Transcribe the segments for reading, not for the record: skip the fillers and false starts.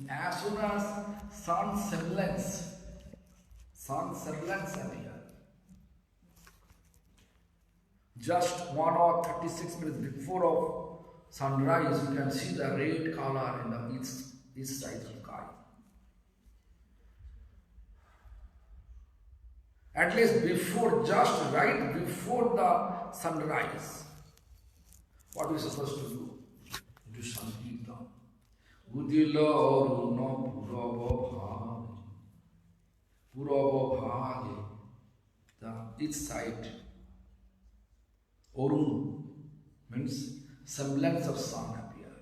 As soon as sun semblance appear, just 1 or 36 minutes before of sunrise, you can see the red color in the east side of the sky. At least before, just right before the sunrise. What are we supposed to do? Do Sankirtan. Udila Aruna Purava Bhage. The east side. Orun means semblance of sun appear.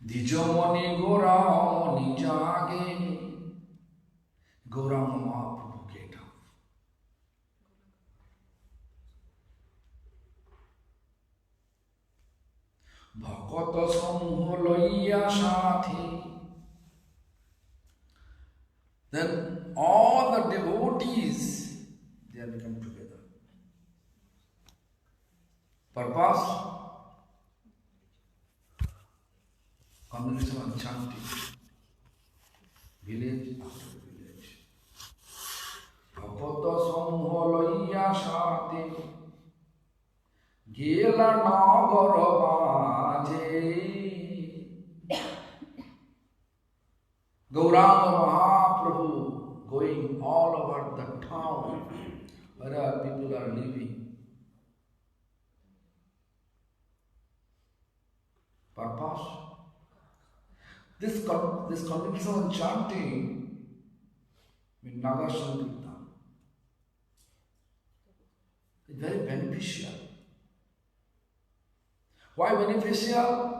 Dijamani Goramani Jage. Gaurama Mahaprabhu get up. Bhakata Samuha Loiya Shathi. Then all the devotees, they have become together. Purpose? Congregation and chanting. Village after village. Bhakata Samuha Loiya Shathi. Gela Nagara Baje. Gauranga Mahaprabhu going all over the town where people are living. Purpose? This congregation chanting in Naga Sankirtan is very beneficial. Why beneficial?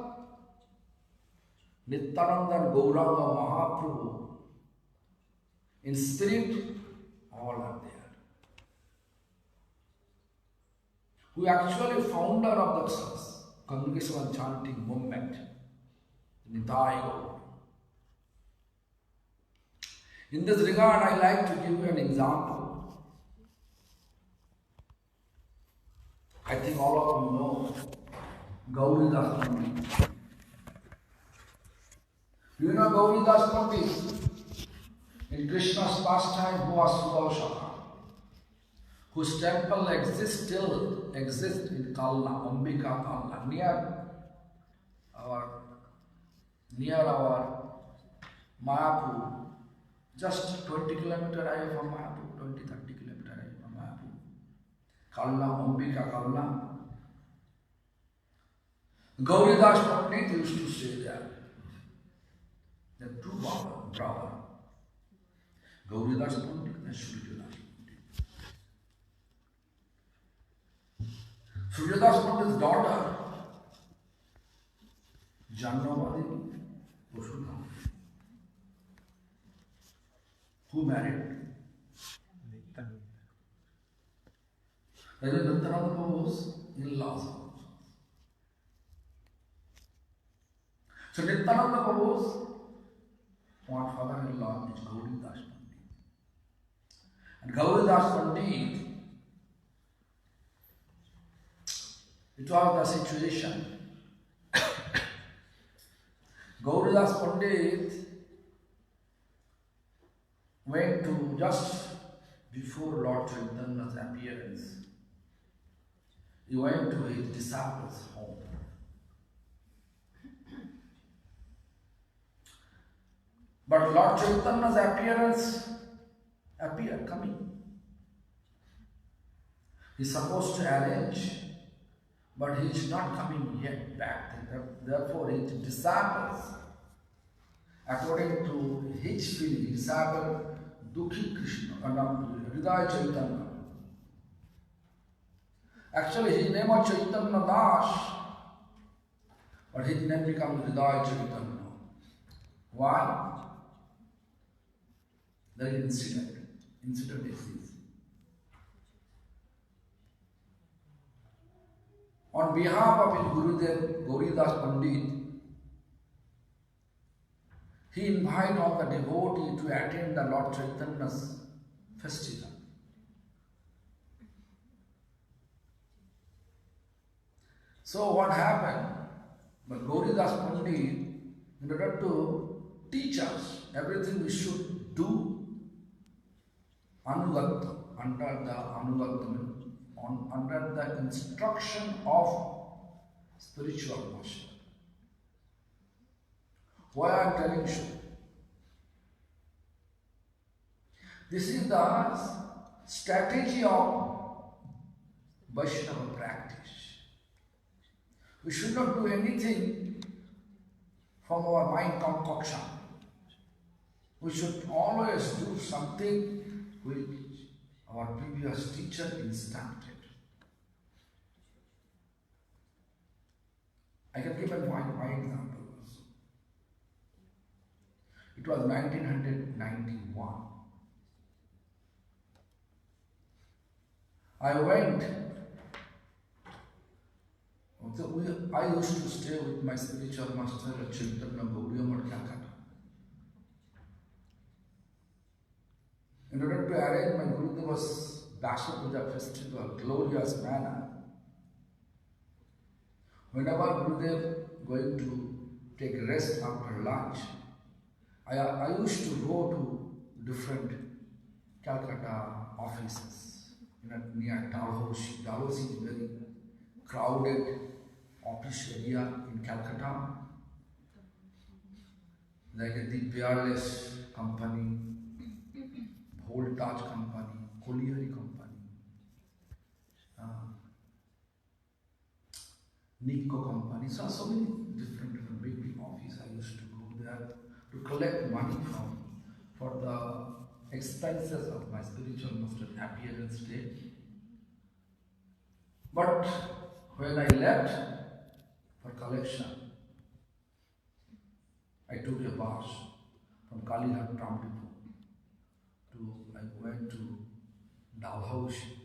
Nityananda and Gauranga Mahaprabhu in spirit all are there. Who actually founder of the congregational chanting movement, Nitai Gaur. In this regard, I like to give you an example. I think all of you know Gaudiya Pandit. Do you know Gaudiya Pandit? In Krishna's pastime, who was Sudarsana, whose temple still exists in Kalna, Ambika Kalna, near our Mayapur, just 20 kilometers away from Mayapur, 20-30 kilometers away from Mayapur. Kalna, Ambika Kalna. Gaudiya Pandit used to say that. The two brother. Gaudiya Pandit and Srila. Srila Pandit's daughter, Jannavadi Vasudha, who married? That is Nityananda Prabhu's in-laws. So Nityananda Prabhu's father-in-law is Gaudiya Pandit. And Gaudiya Pandit, it was the situation. Gaudiya Pandit went to just before Lord Chaitanya's appearance. He went to his disciples' home. But Lord Chaitanya's appearance coming. He's supposed to arrange, but he is not coming yet back. Therefore, his disciples, according to his feeling, his disciple Dukhi Krishna, Hridaya Chaitanya. Actually, his name was Chaitanya Das, but his name becomes Hridaya Chaitanya. Why? There is incident exists. On behalf of his Gurudev, Gaudiya Pandit, he invited all the devotees to attend the Lord Chaitanya's festival. So what happened? But Gaudiya Haridas Pandit, in order to teach us everything we should do anugattam, under the anugattam, under the instruction of spiritual master. Why I am telling you? This is the strategy of Vaishnava practice. We should not do anything from our mind concoction. We should always do something which our previous teacher instructed. I can give my example also. It was 1991. I went. I used to stay with my spiritual master at Chaitanya Gaudiya at Calcutta. In order to arrange my Gurudeva's Bhakti Bibudha festival, glorious manner, whenever Gurudev going to take rest after lunch, I used to go to different Calcutta offices near Dalhousie. Dalhousie is very crowded office area in Calcutta, like the Peerless Company, Voltage Company, Colliery Company, Nico Company. So many different big offices. I used to go there to collect money for the expenses of my spiritual master appearance day. But when I left for collection, I took a bus from Kalighat Tramdipo I went to Dalhousie.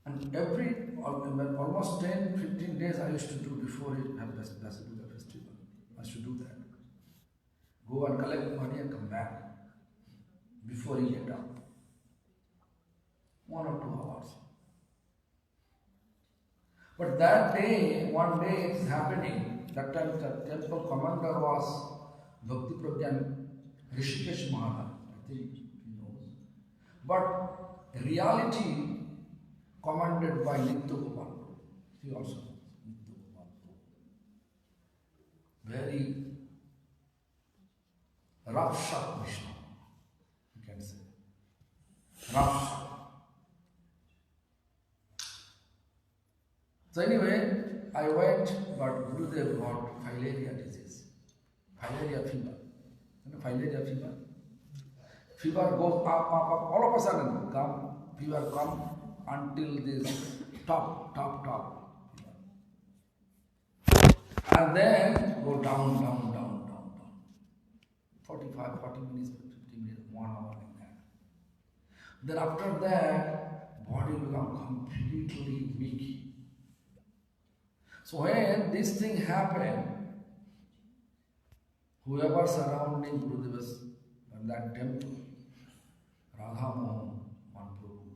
And almost 10-15 days I used to do before it had Bhakti Bibudha festival. I used to do that. Go and collect money and come back before he get up. 1 or 2 hours. But that day, one day it is happening. That time the temple commander was Bhakti Bibudha Rishikesh Maharaj, I think he knows. But reality commanded by Nitya Gopal. He also knows Nitya Gopal. Very rough shot Vishnu, you can say. Rough shot. So anyway, I went, but Gurudev got filaria disease. Filaria fever. You know filaria fever? Fever goes up, all of a sudden fever come until this top. And then go down. 40 minutes, 50 minutes, 1 hour like that. Then after that, body become completely weak. So when this thing happened, whoever surrounding Gurudeva's and that temple, Radha Mohan, one Prabhu,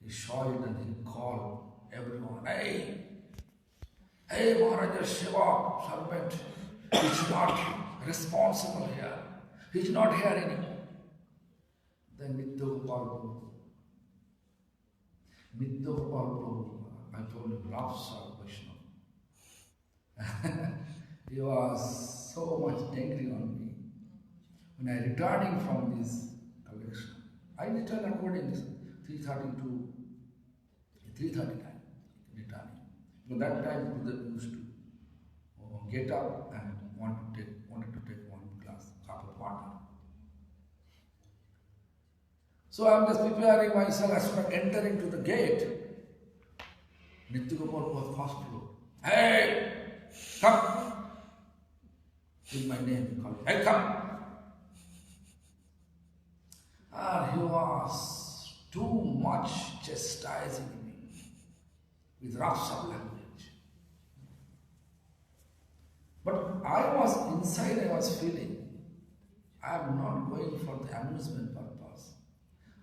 he saw it and he called everyone, hey Maharaja Shiva, servant, he's not responsible here. He's not here anymore. Then Nitya Gopal Prabhu, I told him, loves of Vaishnava. He was so much angry on me. When I returning from this collection, I returned according to 3:30 to 3:39 returning. So that time Gurudev used to get up and wanted to take 1 glass cup of water. So I am just preparing myself as soon as entering to the gate. Nitya Gopal was first floor. Hey, come! With my name, he called, hey, come! And he was too much chastising me with rough language. But I was inside, I was feeling, I am not going for the amusement purpose.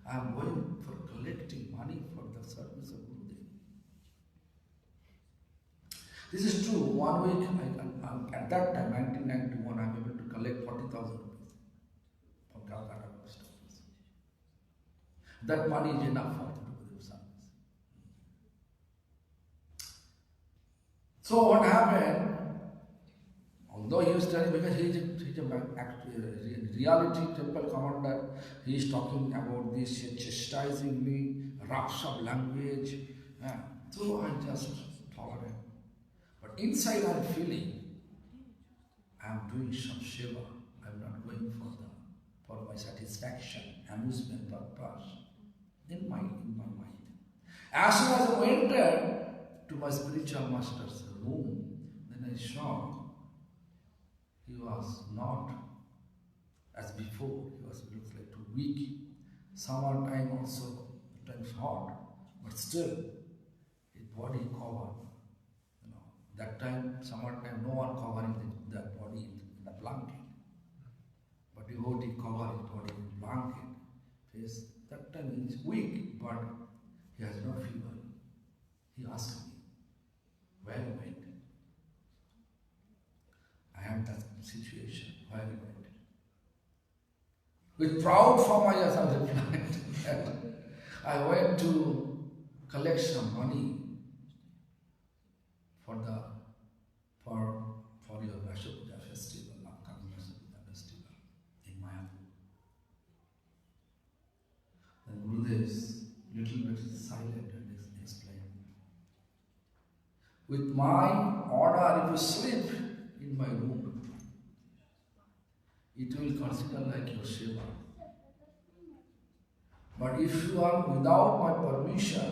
I am going for collecting money for the service of Gurudev. This is true. 1 week, at that time, 1991, I'm able to collect 40,000 rupees from Calcutta post office. That money is enough for him to do service. So what happened? Although he was telling, because he's a reality temple commander, he is talking about this, chastising me, roughs of language. So I just tolerate. But inside I'm feeling, I'm doing some seva. I'm not going for my satisfaction, amusement purpose. In my mind. As soon as I entered to my spiritual master's room, then I saw he was not as before. He was looks like too weak. Summertime also, times hot, but still his body covered. That time, summertime, no one covering that body in the blanket. But devotee cover his body in blanket. Face. That time he is weak, but he has no fever. He asked me, where you went? I had that situation, where you went? With proud form I replied, I went to collect some money for your Vashuddha festival, upcoming Vashuddha festival in Mayapur. Then Gurudev is little bit silent and explained. With my order, if you sleep in my room, it will consider like your seva. But if you are without my permission,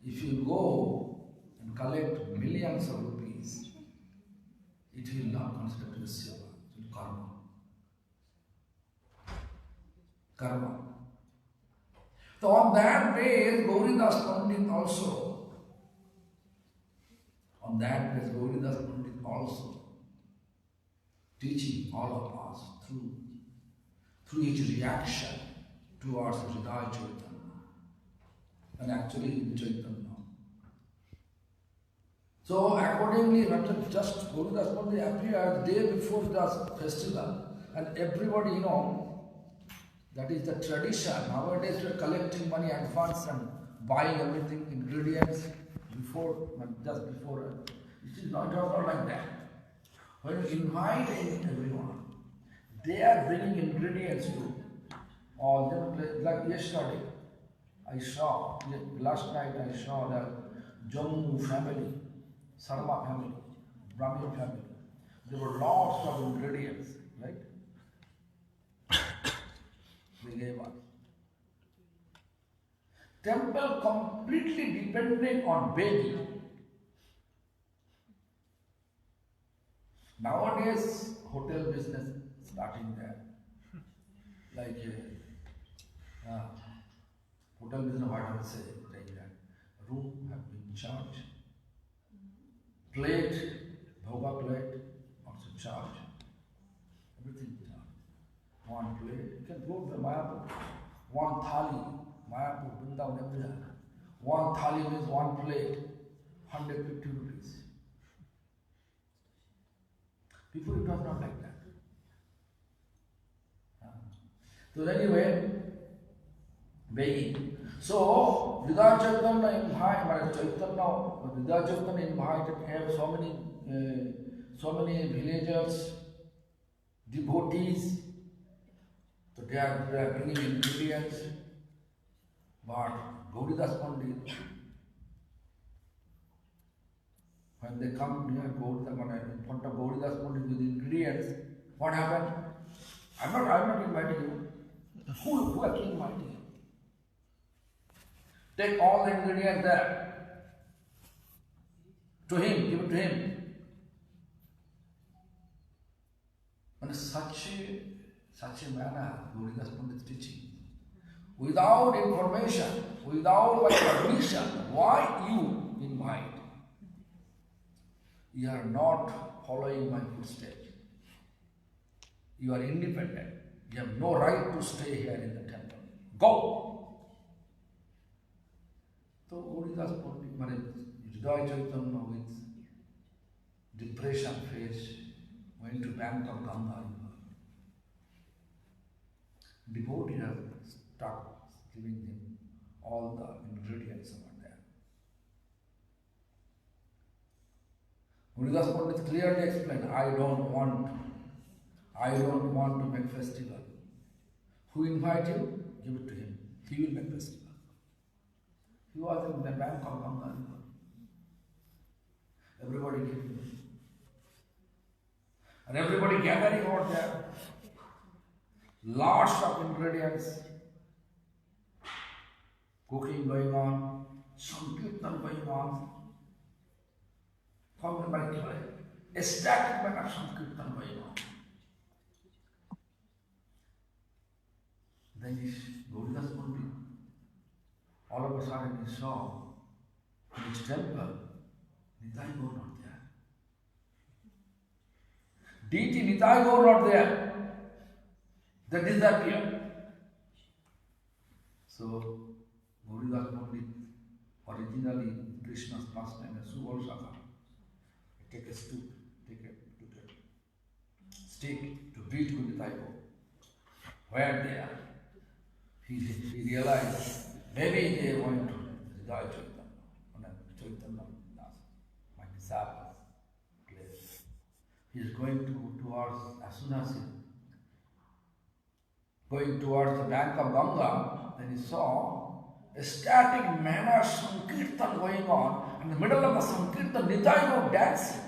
if you go and collect millions of rupees, it will not consider to be seva, it will karma. Karma. So on that day, Gauridas Pandit also, teaching all of us through his reaction towards Hridaya Chaitanya, and actually in Chaitanya. So accordingly, just Gauridas Pandit appeared the day before the festival, and everybody, that is the tradition. Nowadays we are collecting money advance and buying everything, ingredients, just before. It is not like that. When you invite everyone, they are bringing ingredients to all them. Like yesterday, last night I saw the Jammu family, Sarma family, Brahmin family. There were lots of ingredients, right? They gave us. Temple completely dependent on begging. Nowadays, hotel business starting there. Like hotel business, what I would say, like that. Room have been charged. Plate, bhoga plate, also charged. Everything charged. One plate, you can go to Mayapur. One thali, Mayapur, Vrindavan, everywhere. One thali means one plate, 150 rupees. Before it was not like that. So anyway, begging. So Hridaya Chaitanya invited have so many villagers, devotees. So they are bringing ingredients. But Gauridas Pandit, when they come near in front of Gauridas Pandit with ingredients, what happened? I'm not inviting you. Who are inviting you? Take all the ingredients there. To him, give it to him. And such a manner, Gauridas Pandit is teaching. Without information, without my permission, why you invite? You are not following my footsteps. You are independent. You have no right to stay here in the temple. Go! So Gauridas Pandit, Hridaya Chaitanya with depression phase, went to bank of Ganga river. Devotee has started giving him all the ingredients over there. Haridas Pandit clearly explained, I don't want to make festival. Who invite you? Give it to him. He will make festival. He was in the bank of Ganga river. Everybody gave him. And everybody gathering out there. Lots of ingredients. Cooking going on. Sankirtan going on. From the Bible. Ecstatic manner of Sankirtan going on. Then Gaudiya Pandit, all of a sudden he saw in his temple, Nitai Gaur not there. Deity Nitai Gaur not there. They disappeared. So, Gaudiya Pandit, originally Krishna's first name is Suvalsaka. He took a stick to beat Nitai Gaur. Where they are? He realized maybe they are going to Hridaya Chaitanya, my disciples place. He is going towards, as soon as he going towards the bank of Ganga, then he saw a static manner Sankirtan going on. In the middle of the Sankirtan, Nitai Gaur dancing.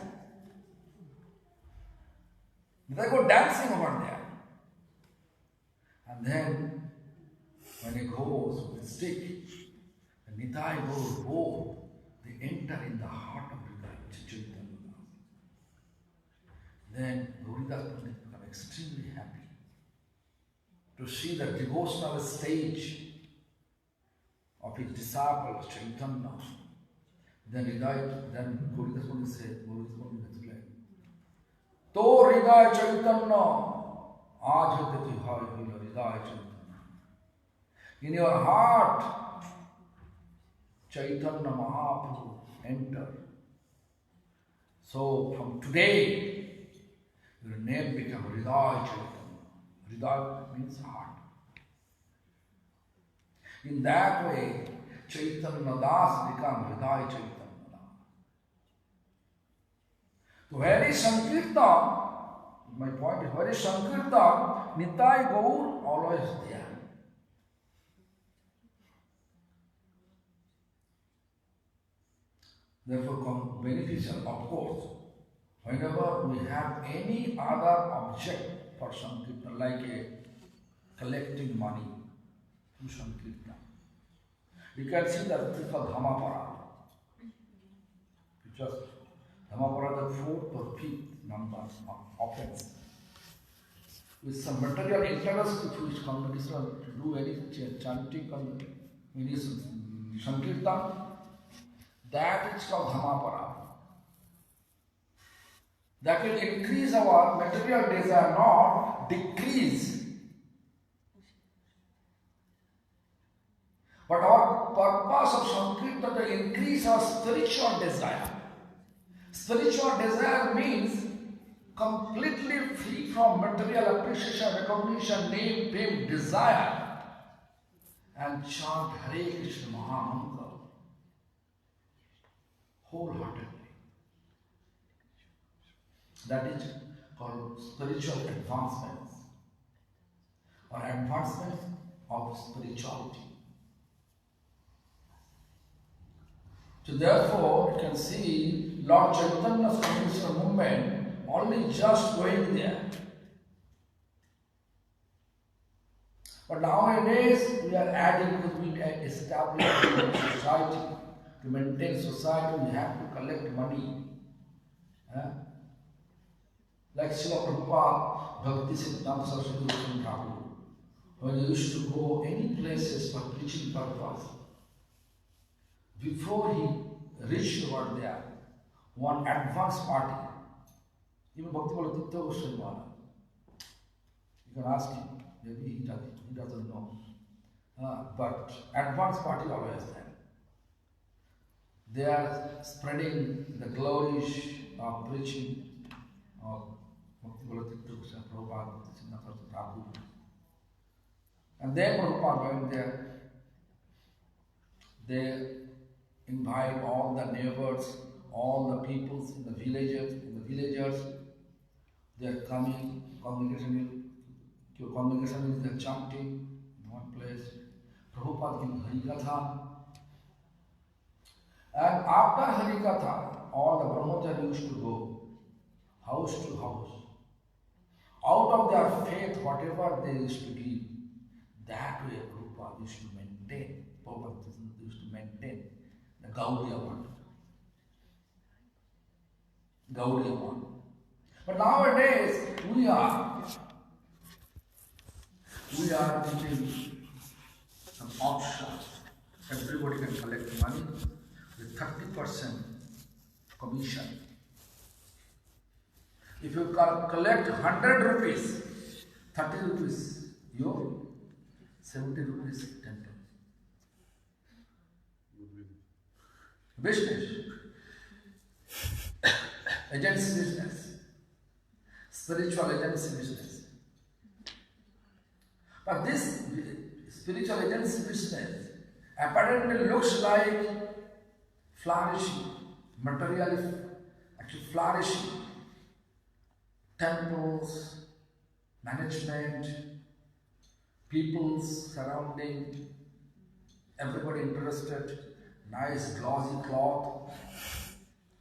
Nitai Gaur dancing over there. And then, when he goes with a stick, the Nitai Gaur both, they enter in the heart of the Chaitanya. Then Gaudiya Pandit become extremely happy to see the devotional stage of his disciple Chaitanya. Then Gaudiya Pandit said, Gaudiya Pandit explained, To Hridaya Chaitanya, Aaj Hridaya Chaitanya. In your heart, Chaitanya Mahaprabhu entered. So from today, your name becomes Hridaya Chaitanya. Hridaya means heart. In that way, Chaitanya Das becomes Hridaya Chaitanya Das. So where is Sankirtan? My point is, where is Sankirtan? Nitai Gaur always there. Therefore, beneficial, of course. Whenever we have any other object for Sankirtan, like collecting money to Sankirtan, you can see that it is called Dhamapara. Just Dhamapara, the fourth or fifth number of offense. With some material interest, if you come to do any chanting on Sankirtan, that is called Dhamapara. That will increase our material desire, not decrease. But our purpose of Sankirtan to increase our spiritual desire. Spiritual desire means completely free from material appreciation, recognition, name, fame, desire, and chant Hare Krishna Mahamantra wholeheartedly. That is called spiritual advancements or advancement of spirituality. So therefore, you can see Lord Chaitanya's spiritual movement only just going there. But nowadays, we are adding, because we establish society. To maintain society, we have to collect money. Like Srila Prabhupada, Bhakti Bibudha Thakur, when he used to go any places for preaching purpose, before he reached over there, one advance party, even Bhakti Bibudha Bodhayan, you can ask him, maybe he doesn't know. But advance party always there. They are spreading the glories preaching of Bhakti Bibudha Bodhayan, Prabhupada, Thakur. And then Prabhupada went there. They invite all the neighbors, all the peoples in the villagers. They are coming, congregation is there chanting in one place. Prabhupada gave Harikatha. And after Harikatha, all the brahmacharis used to go house to house. Out of their faith, whatever they used to give, that way Prabhupada used to maintain. Prabhupada used to maintain the Gaudiya one. But nowadays we are giving some auction. Everybody can collect money with 30% commission. If you collect 100 rupees, 30 rupees your 70 rupees 10. Business. Agency business. Spiritual agency business. But this spiritual agency business apparently looks like flourishing, materially actually flourishing. Temples, management, peoples surrounding, everybody interested, nice glossy cloth,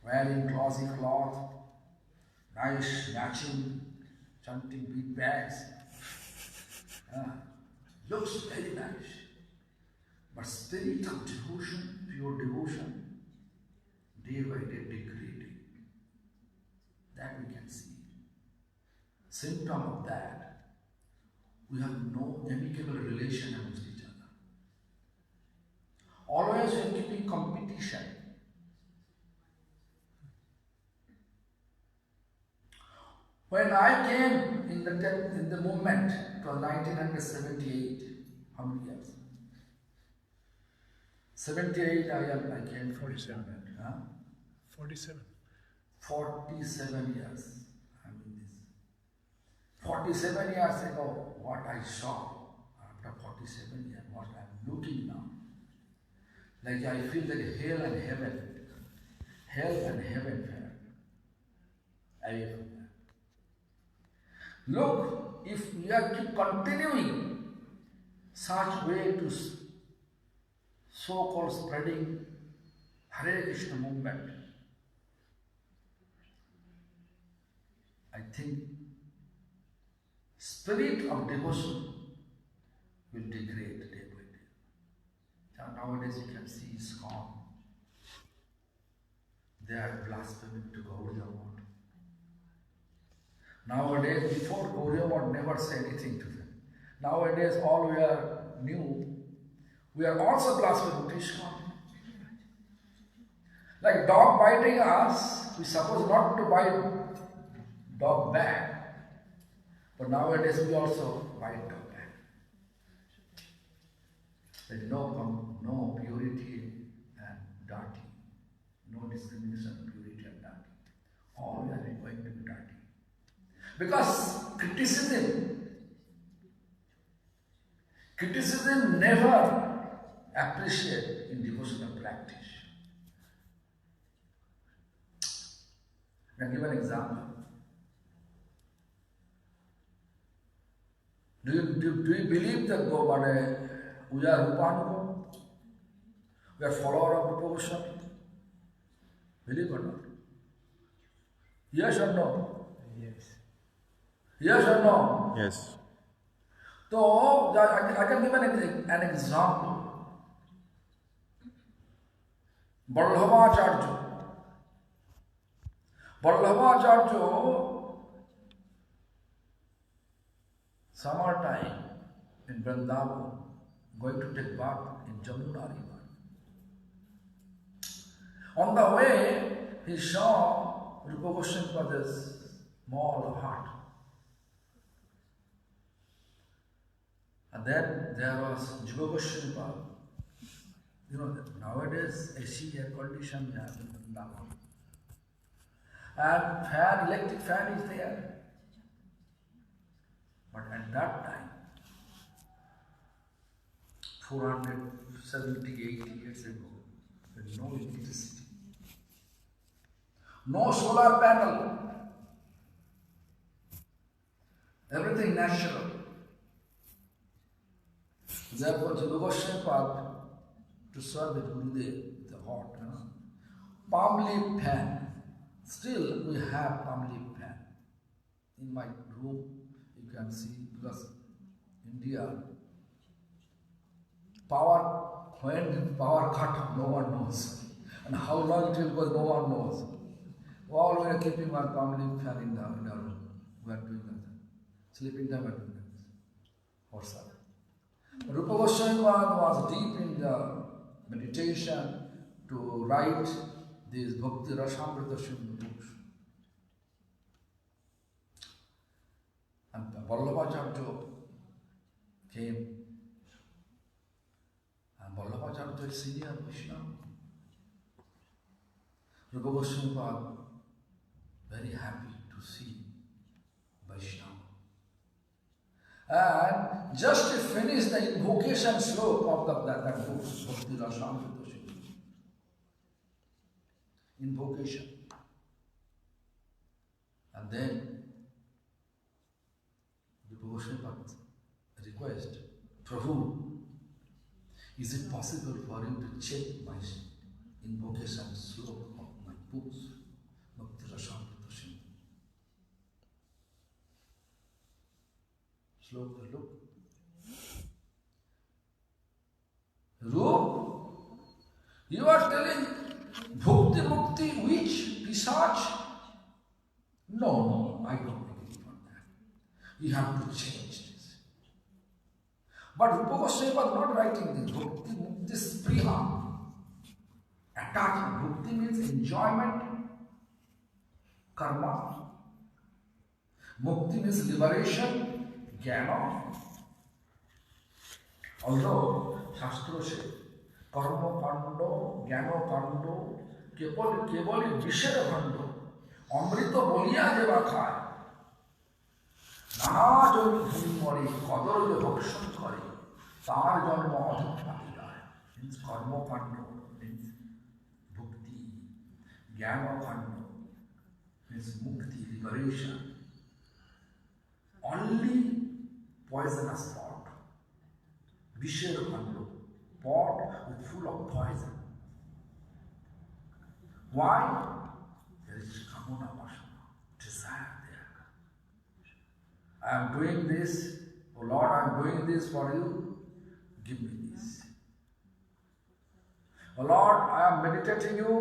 wearing glossy cloth, nice matching, chanting bead bags. Looks very nice. But spirit of devotion, pure devotion, day by day degrading. That we can see. Symptom of that, we have no amicable relation amongst each other. Always we have to be competition. When I came in the movement, it was 1978, how many years? 78 I came 47. Huh? 47. 47 years. 47 years ago, what I saw after 47 years, what I am looking now, like I feel that hell and heaven away from that. Look, if we are keep continuing such way to so-called spreading Hare Krishna movement, I think spirit of devotion will degrade day by day. Nowadays you can see ISKCON. They are blaspheming to Gaudiya word. Nowadays, before Gaudiya word never say anything to them. Nowadays, all we are new. We are also blaspheming to ISKCON. Like dog biting us, we suppose not to bite dog back. But nowadays we also bite dog back. There is no purity and dirty. No discrimination of purity and dirty. All we are going to be dirty. Because criticism never appreciate in devotional practice. I'll give an example. Do you believe that we are Rupanuga? We are follower of Rupa Goswami? Believe or not? Yes or no? Yes. Yes or no? Yes. So, I can give an example. Vallabhacharya, summertime in Vrindavan, going to take bath in Jamuna river. On the way, he saw Rupa Goswami's small hut. And then there was Jiva Goswami. You know, nowadays AC air condition we have in Vrindavan. And fan, electric fan is there. But at that time, 470, 80 years ago, there was no electricity, no solar panel, everything natural. Therefore, Jiva Goswami to serve with Gurudev with the hot, palm leaf fan. Still, we have palm leaf fan. In my room, you can see, because India, when power cut, no one knows. And how long it will go, no one knows. All we are keeping one palm leaf fan in our room. We are doing that. Sleeping time we are doing that. What's up? Rupa Goswami was deep in the meditation to write these Bhakti Rasamrita Sindhu books. And Vallabhacharya came, and Vallabhacharya is senior Vaishnava. Rupa Goswami was very happy to see Vaishnava. And just to finish the invocation slope of that book, Bhakti Rasamrita Sindhu. Invocation. And then the Goswami request, Prabhu, is it possible for you to check my invocation slope of my books, Bhakti Rasamrita Sindhu? Slope, look. Roop, you are telling Bhakti Mukti, which Pisach? No, I don't agree on that. You have to change this. But Rupa Goswami was not writing this. Bhakti Mukti Spriha. Attachment. Bhakti means enjoyment, karma. Mukti means liberation, jnana. Although Shastra says, कर्म कांड ज्ञान कांड केवल केवल विषय खंड अमृत बलिया देवा खाए नाना जन भूमि मरे कदर जो भक्षण करे तार जन्म अधिक पाई जाए. मीन्स कर्म कांड मीन्स भक्ति, ज्ञान कांड मीन्स मुक्ति, लिबरेशन. Only poisonous pot, विषय खंड, pot with full of poison. Why? There is kamuna vasana, desire there. I am doing this, oh Lord, I am doing this for you, give me this. Oh Lord, I am meditating you,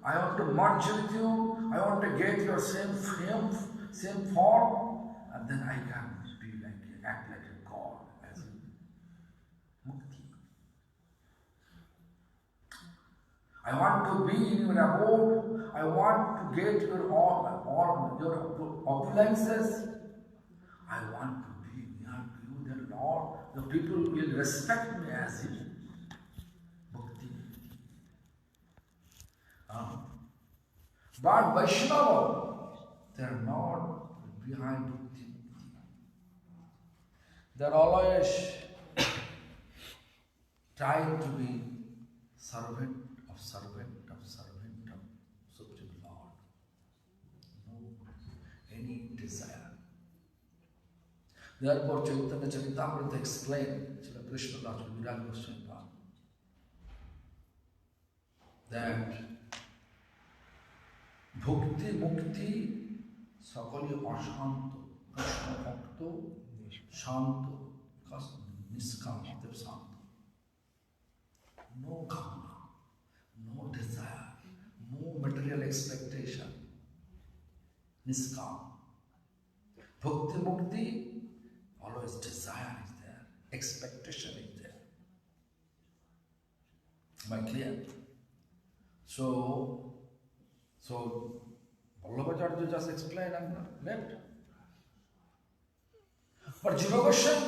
I want to merge with you, I want to get your same frame, same form, and then I can be like, act like a God, as mukti. I want to be in your abode. I want to get your all your opulences. I want to be near to you, then Lord. The people will respect me as if bhakti. But Vaishnava, they are not behind bhakti. They are always trying to be servant of Supreme Lord. No any desire. Therefore, Chaitanya Charitamrita explained, Srila Krishna Das Viral Goswami, that Bhakti Mukti Sakali Ashanto Krishna Bhakto Shanto Niskam Santo. No karma, no desire, no material expectation. Niskam. Bhakti Mukti, always desire is there, expectation is there. Am I clear? So Vallabhacharya just explained and left. But Jiva Goswami,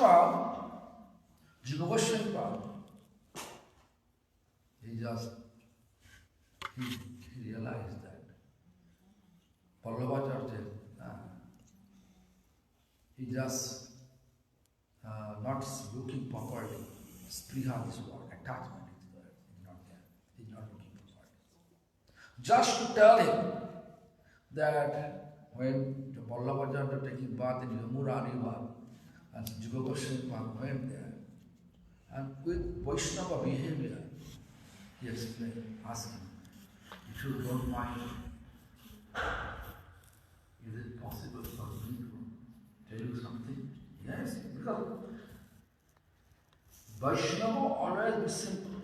he realized that he just not looking properly. Spriha, this word, attachment is there. It's not there. He's not looking properly. Just to tell him that when the Vallabhacharya taking bath in Yamuna River, and Jiva Goswami went there, and with Vaishnava behavior, he explained, asking, if you don't mind, is it possible for me to tell you something? Yes, because Vaishnava always be simple.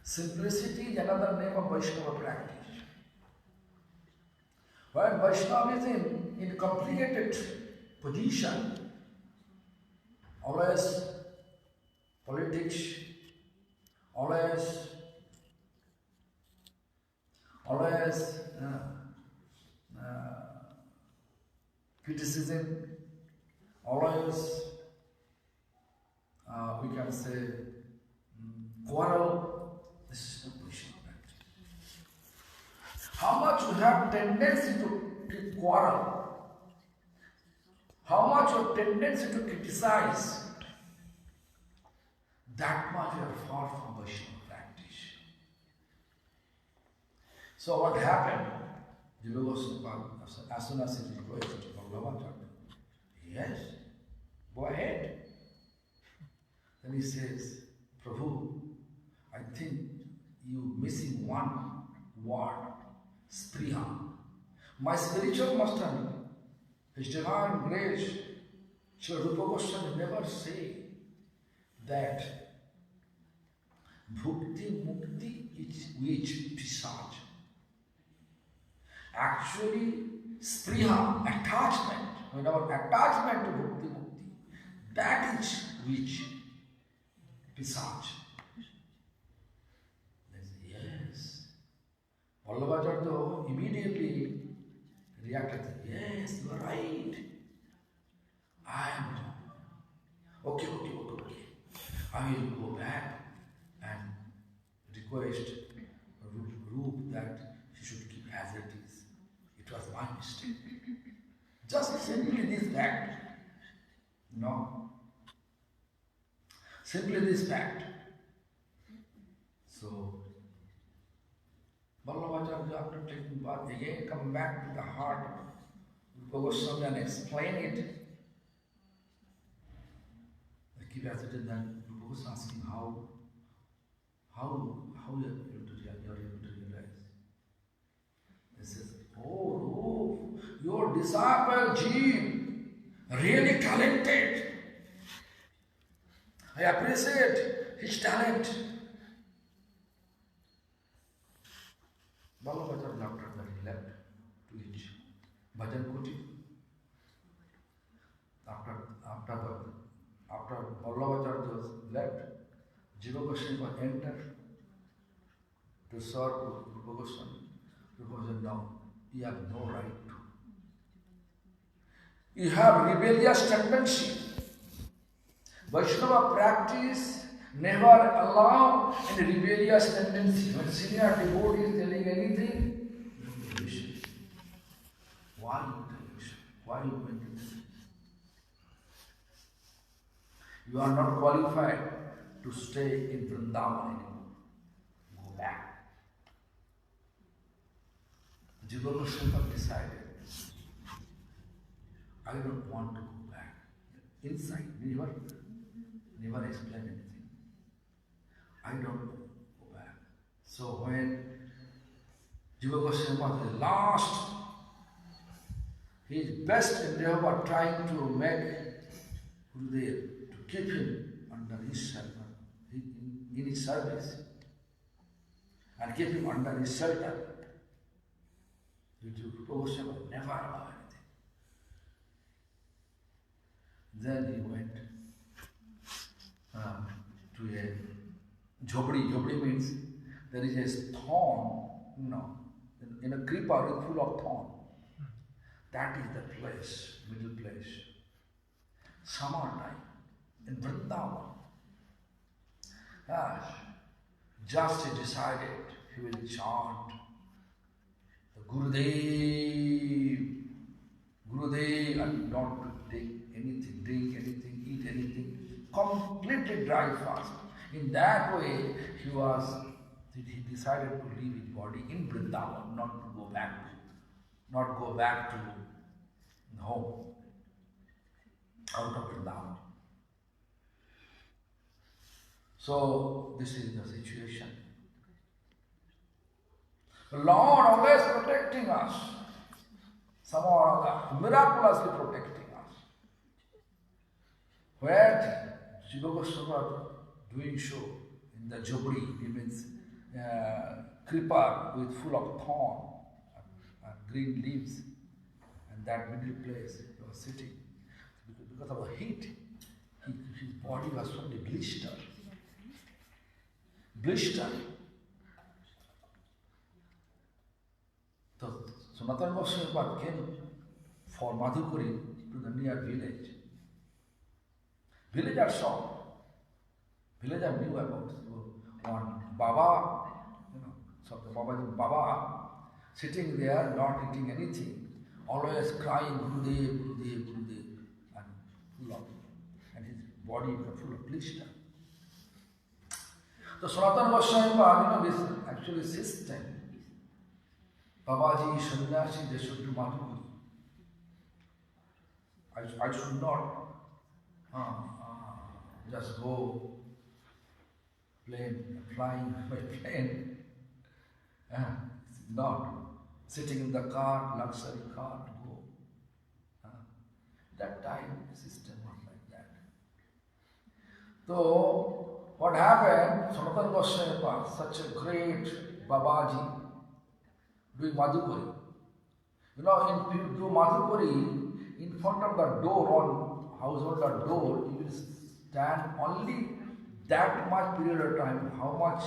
Simplicity is another name of Vaishnava practice. When Vaishnava is in complicated position, always politics, always criticism, always we can say quarrel. This is not Vaishnava practice. How much you have tendency to quarrel, how much your tendency to criticize, that much you are far from Vaishnava practice. So what happened? As soon as he requested Bhagavad, yes, go ahead. Then he says, Prabhu, I think you missing one word, spriha. My spiritual master, His divine grace, Srila Rupa Goswami never say that bhakti mukti is which pisach. Actually, spriha, attachment, when our attachment to bhakti mukti, that is which pisach. They say, yes. Vallabhacharya immediately reacted, yes, you are right. I am wrong. Okay. I will go back and request Rup that she should keep as it is. It was my mistake. Just simply this fact. No. Simply this fact. So, Vallabhacharya, after taking bath, again come back to the heart of Rupa Goswami and explain it. I keep asking then Rupa Goswami asking how you are able to realize. He says, oh, your disciple Jeev, really talented. I appreciate his talent. Vallabhacharya after that he left to his bhajan kuti. After Vallabhacharya left, Jiva Goswami entered to serve Rupa Goswami. Rupa Goswami, no, you have no right to. You have rebellious tendency. Vaishnava practice never allow any rebellious tendency. When senior devotee is telling anything, you listen. Why you listen? Why you make it? You are not qualified to stay in Vrindavan anymore. Go back. Jiva Goswami decided, I don't want to go back. Inside, never explain anything. I don't go back. So when Jiva Goswami was the last, his best endeavor trying to make Gurudev, to keep him under his shelter, in his service, and keep him under his shelter, Rupa Goswami never allowed anything. Then he went to a jhobdi. Jhobdi means there is a thorn, in a kripa full of thorn. That is the place, middle place. Summer time in Vrindavan. Just he decided he will chant the Gurudev, and not to take die first. In that way, he decided to leave his body in Vrindavan, not go back to home, out of Vrindavan. So this is the situation. The Lord always protecting us, somehow or other, miraculously protecting us. Where Jiva Goswami was doing show in the Jubri, it means kripa with full of thorn and green leaves, and that middle place he was sitting. Because of the heat, his body was suddenly blistered. So Sanatana Goswami came for Madhukuri to the near village. Villagers saw. Villagers knew about one Baba, so the Baba sitting there, not eating anything, always crying, Gurudev, Gurudev, Gurudev, and his body was full of blister. So Sanatana Goswami is actually system. Babaji, Sannyasi, they should do Madhukuri. I should not just go flying by plane. Not sitting in the car, luxury car to go. That time system was like that. So what happened? Sanatana Goswami, such a great Babaji, doing Madhukuri. If you do Madhukuri, in front of the door, on householder door, you will stand only that much period of time, how much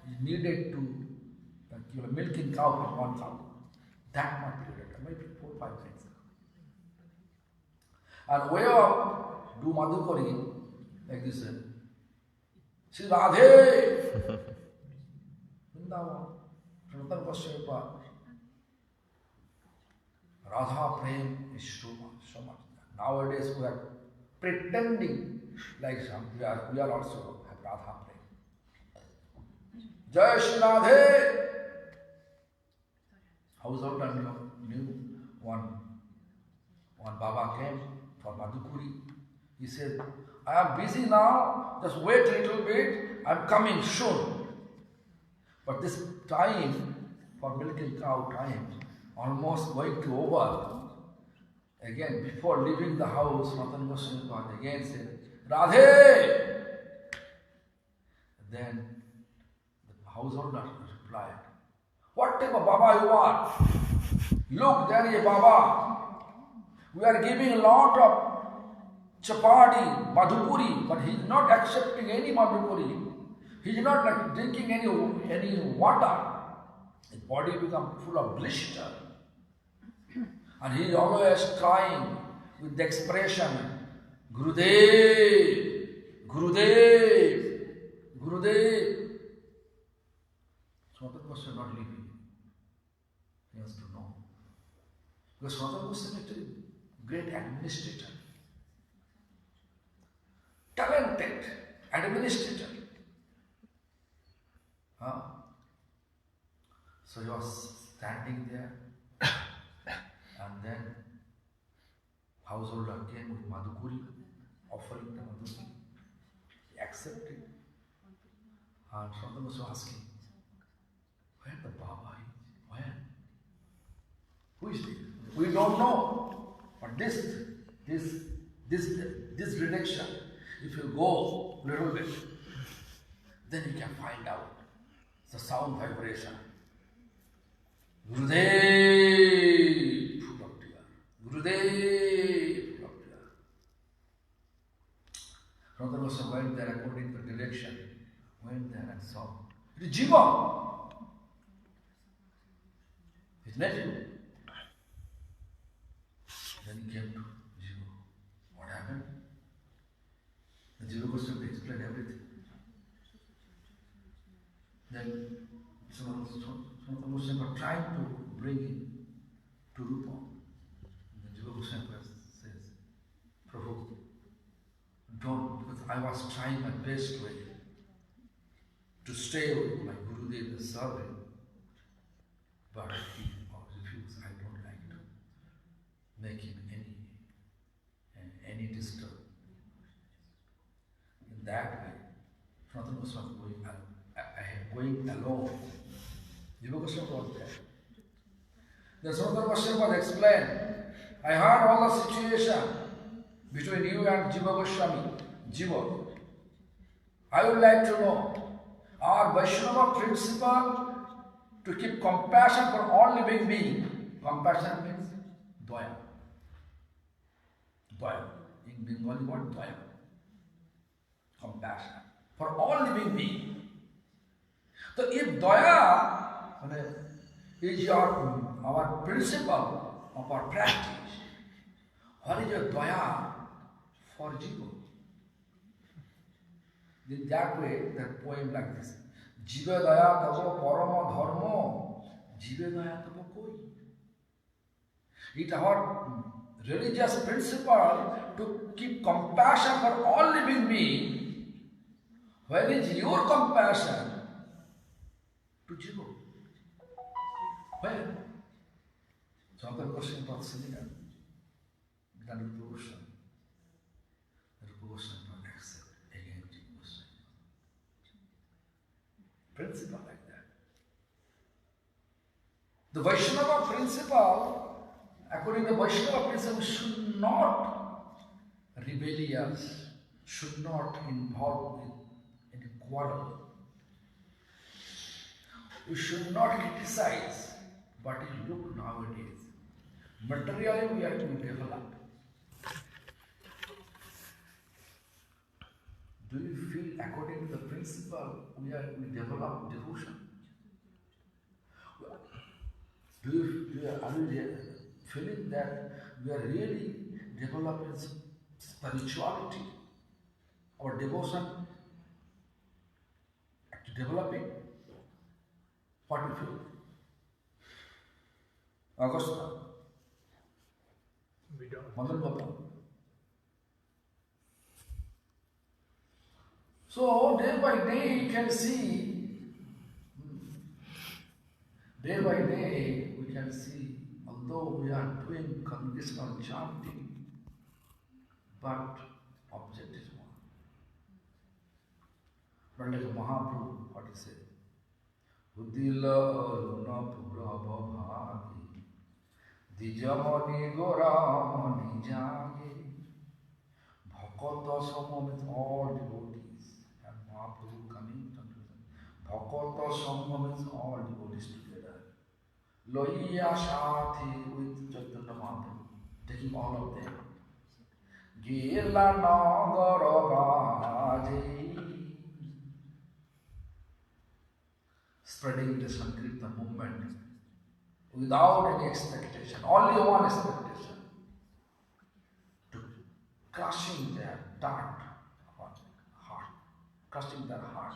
is needed to milking cow from one cow. That much period of time, maybe 4-5 minutes. And way up, do Madhukuri like this. Sri Radhe! Vrindavan, Sanatana Goswami, Radha Prem is so much. Nowadays we are pretending like we are also have Radha Prem. Jai Shri Radhe! Householder knew one Baba came for Madhukuri. He said, I am busy now, just wait a little bit, I am coming soon. But this time, for milking cow time, almost going to over. Again, before leaving the house, Sanatana Goswami again said, Radhe! Then the householder replied, what type of Baba you are? Look, there is a Baba. We are giving a lot of chapati, madhukuri, but he is not accepting any madhukuri. He is not like drinking any water. His body becomes full of blister. And he is always crying with the expression, Gurudev, Gurudev, Gurudev. Sanatana Goswami not leaving. He has to know. Because Sanatana Goswami is a great administrator. Talented administrator. So he was standing there, and then householder came with madhukuri, offering the madhukuri. He accepted. And Sanatana was asking, where the Baba is? Where? Who is this? We don't know. But this direction, if you go a little bit, then you can find out the sound vibration. Gurudev, Gurudev, Sanatana Goswami went there according to the direction, went there and saw. It is Jiva, his nephew. Then he came to Jiva. What happened? The Jiva Goswami explained everything. Then Sanatana Goswami was trying to bring him to Rupa. And the Jiva Goswami says, Prabhu, don't, because I was trying my best way to stay with my Gurudev and serve him, but he refused. I don't like to make him any disturb. In that way, Sanatana Goswami going alone. Jiva Goswami was there. The Sanatana Goswami was explained. I heard all the situation between you and Jiva Goswami. Jiva. I would like to know our Vaishnava principle to keep compassion for all living beings. Compassion means daya. Daya. In Bengali word daya. Compassion for all living beings. So if daya is our principle of our practice, what is your daya for Jiva? In that way, that poem like this. Jiva daya tavo parama dharma, jiva daya tavo koi. It our religious principle to keep compassion for all living beings. Where is your compassion to Jiva? Where? So another question about Srila. Then Rupa Goswami. Rupa Goswami will accept again Jiva Goswami. Principle like that. The Vaishnava principle, according to the Vaishnava principle, should not rebellious, should not involve in a quarrel. We should not criticize, but if you look nowadays, materially we are to develop. Do you feel according to the principle we develop devotion? Are you feeling that we are really developing spirituality or devotion to developing? What do you feel? Augusta? We don't. Madan Baba? So day by day you can see, day by day we can see, although we are doing congregational chanting, but object is one. But like Mahaprabhu, what he said, Udila Luna Pura Bhavagi Dijamani Goramani Jage Bhakata Samma with all devotees. And Mahaprabhu coming to Bhakata Samma with all devotees together. Loiya Shathi with Chaitanya Mahaprabhu, taking all of them. Gila Nagara Bhaji, spreading the Sankirtan movement without any expectation, only one expectation, to crushing their dark heart, crushing their heart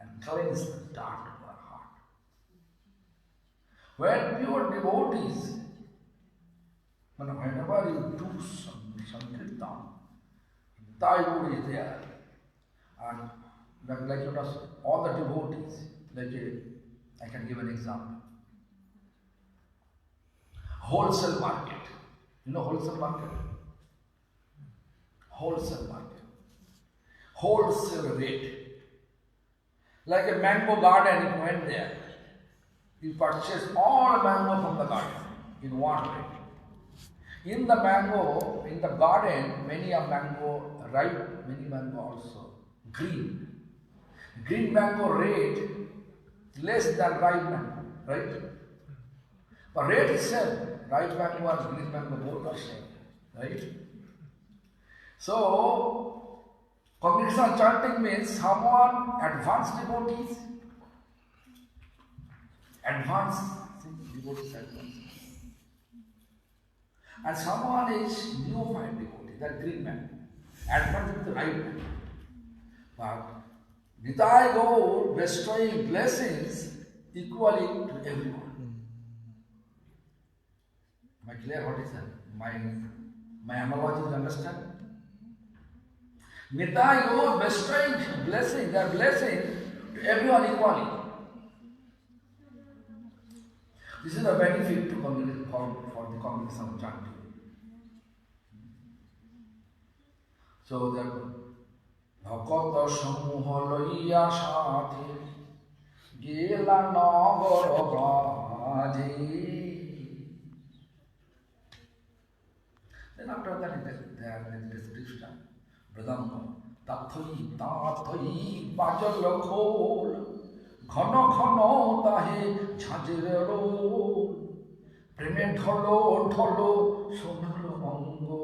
and cleanse the dark of their heart. When pure devotees, whenever you do some Sankirtan, entire devotee is there, and like you know, all the devotees, I can give an example. Wholesale market. You know wholesale market? Wholesale market. Wholesale rate. Like a mango garden, you went there. You purchase all mango from the garden in one rate. In the garden, many are mango ripe, many mango also green. Green mango rate less than ripe mango, right? But rate is same. Ripe mango and green mango both are same, right? So, congregational chanting means someone advanced devotees, and someone is neophyte devotee, that green man, advanced with the right man. But Nitai Gaur bestowing blessings equally to everyone. Am I clear what is that? My analogy is understand? Nitai goes bestowing blessing, their blessing to everyone equally. This is the benefit to for the congregation of chanting. So that Bhakata Samuha Loiya Sati Gela Nagara Bhaji. Then after that there is description. Bradanga Tathai Tathai Bajal Khol Khana Khana Tahe Jhajir Rol Preme Dholo Dholo Sonar Ango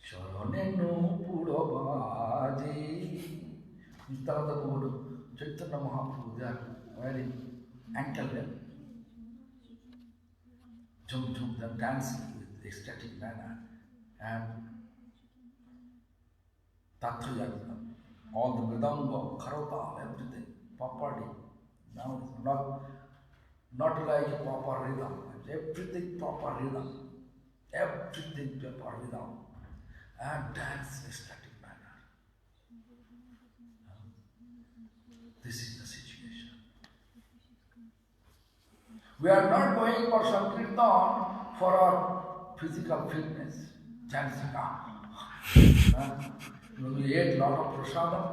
Charanenu Puravaji. Instead of the word Chaitanya Mahaprabhu, they are wearing ankle length. Jump, they are dancing with ecstatic manner. And Tathaya, all the Mridanga, Karota, everything, properly. Now it's not like a proper rhythm, everything proper rhythm. Everything proper rhythm. And dance in a static manner. This is the situation. We are not going for Sankirtan for our physical fitness. Chansika. We ate a lot of prasadam.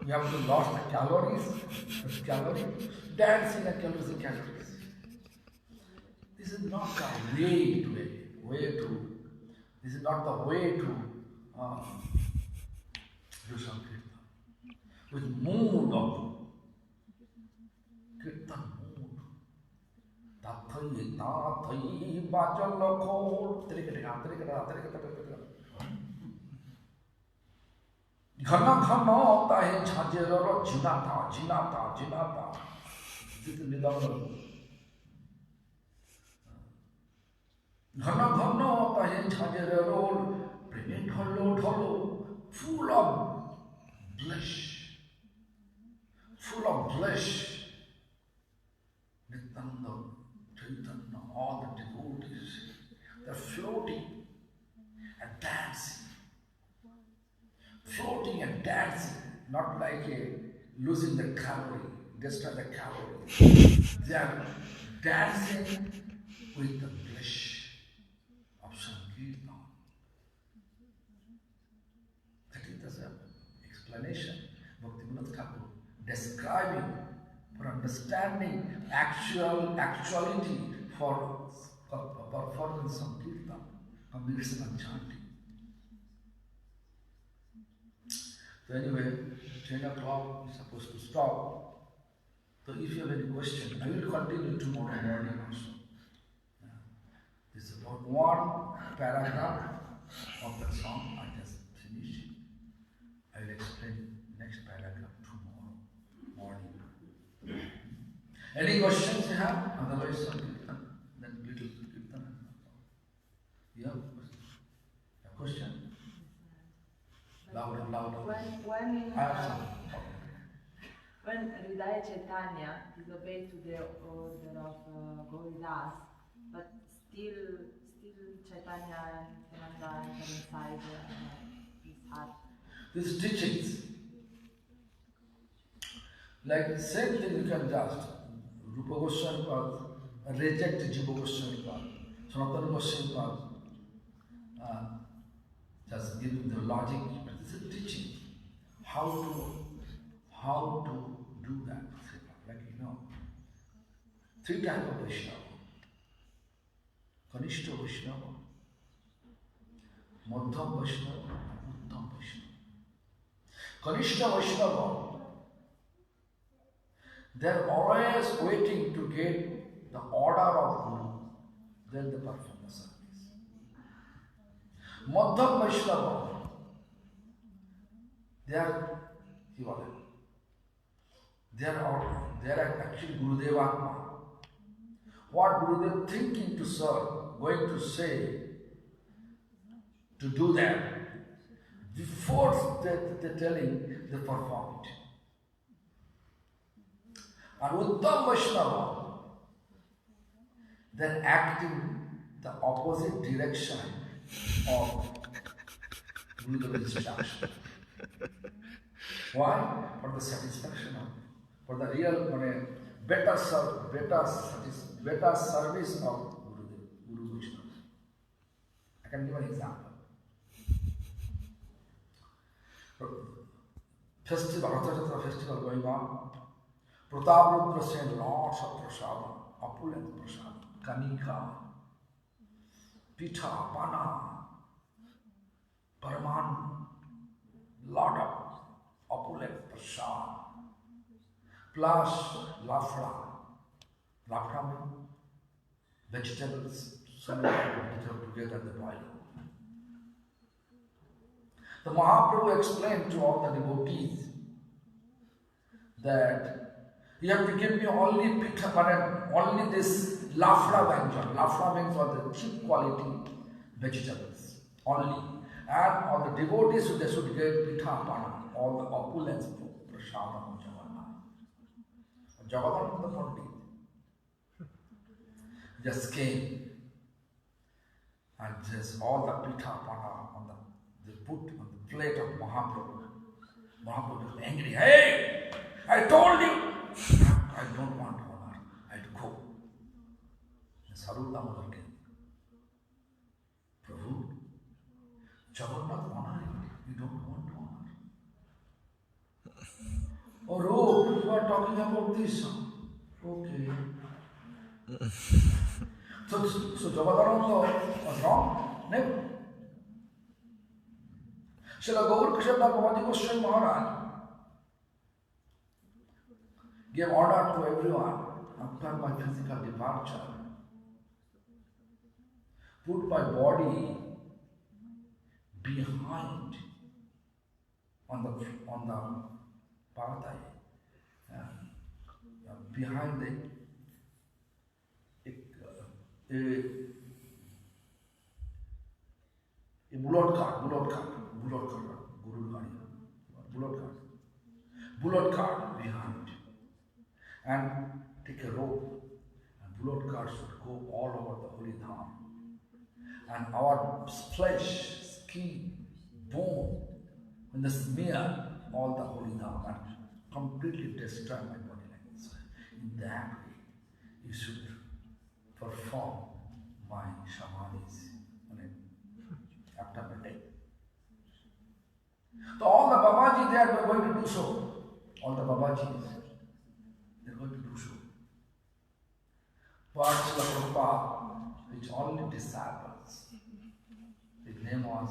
We have to lose the calories. Dance in the calories. This is not the way to. This is not the way to do Sankirtan. With mood of Kirtan mood. Tathai Tathai Bajal Khol Ghana Ghana Tahe Jhajero Jinata. This is Nidam. Ghana Ghana Tahe Jhajero Preme Dholo full of bliss. Nityananda, Chaitanya, all the devotees, they're floating and dancing, not like losing the calorie, destroy the calorie. They are dancing with the bliss of Sankirtan. That is the explanation. Bhakti Bibudha Thakur describing for understanding actuality for performance of Kirtan, congregation and chanting. So anyway, 10 o'clock is supposed to stop. So if you have any question, I will continue tomorrow morning also. This is about one paragraph of the song. I just finished it. I will explain next paragraph tomorrow morning. Any questions you have? Otherwise, some Kirtan, then little Kirtan. You have a question? Louder. When Hridaya Chaitanya disobeyed to the order of Gaudiya, but still Chaitanya and Nanda enter inside his heart. These teachings, like the same thing you can just Rupa Goswami Pad, reject Jiva Goswami Pad, Sanatana Goswami Pad, just giving the logic, but this is teaching how to do that. Like three types of Vaishnava: Kanishta Vaishnava, Madhyam Vaishnava, Uttam Vaishnava. Kanishta Vaishnava, they are always waiting to get the order of Guru, then they perform the service. Madhyam Vaishnava, they are actually Gurudeva. What Gurudev thinking to serve, going to say, to do that, before they're telling, they perform it. And Uttam Vaishnava, they're acting the opposite direction of Gurudev's instruction. Why? For the satisfaction of, for the real, better service of Guru Vishnu. I can give an example. Festival, Ratha festival going on. Prataprudra sent lots of prasadam, opulent prasadam, kanika, pitha, pana, paraman, lot of opulent prasadam, plus lafra. Lafra means vegetables, some together the boiling. The Mahaprabhu explained to all the devotees that you have to give me only pitha, only this lafra vyanjan. Lafra means all the cheap quality vegetables only. And all the devotees, they should get pitha pana, all the opulence of prasadam of Jagannath. Jagannath the Pandit just came and just all the pitha pana on they put on the plate of Mahaprabhu. Mahaprabhu was angry. Hey! I told you! I don't want honor. I'd go. Saru Damodar came. Prabhu, Jagannath honor you. You don't want honor. Oh, Roop, you are talking about this. Okay. So Jagannath was wrong? Never. Srila Gaur Krishna Bhakti Goswami Maharaj gave order to everyone after my physical departure. Put my body behind on the paradai, behind a bullock cart, bullock cart behind, and take a rope, and bullock cart should go all over the holy dham, and our flesh, skin, bone, and the smear all the holy dham and completely destroy my body like this. In that way, you should perform my shamadhis after the day. So all the Babaji, they are going to do so. All the Babajis, they are going to do so. But Srila Prabhupada, which only disciples, his name was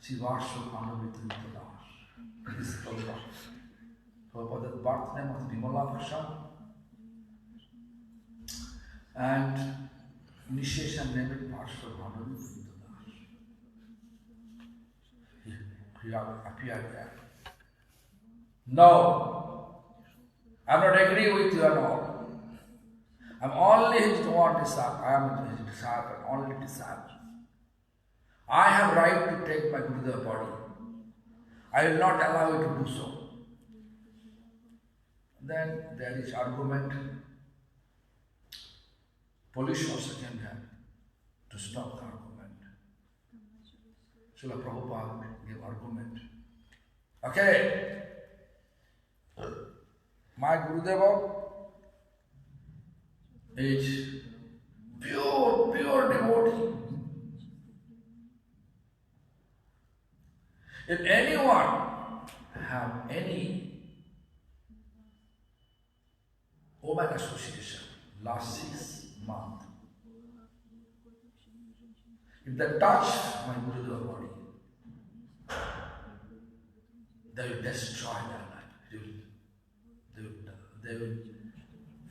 Sivashu Anubhita Das. This is Prabhupada. Prabhupada's birth name was Vimala Prasad. And initiation name is Pastor Anubhita Das. He appeared there. No, I'm not agree with you at all. I'm only his one disciple. I am his disciple, only disciple. I have right to take my Gurudeva body. I will not allow you to do so. Then there is argument. Police also came there to stop the argument. Srila Prabhupada gave argument. Okay, my Gurudeva is pure devotee. If anyone have any woman association last 6 months, if they touch my Gurudeva body, they will destroy their life. They will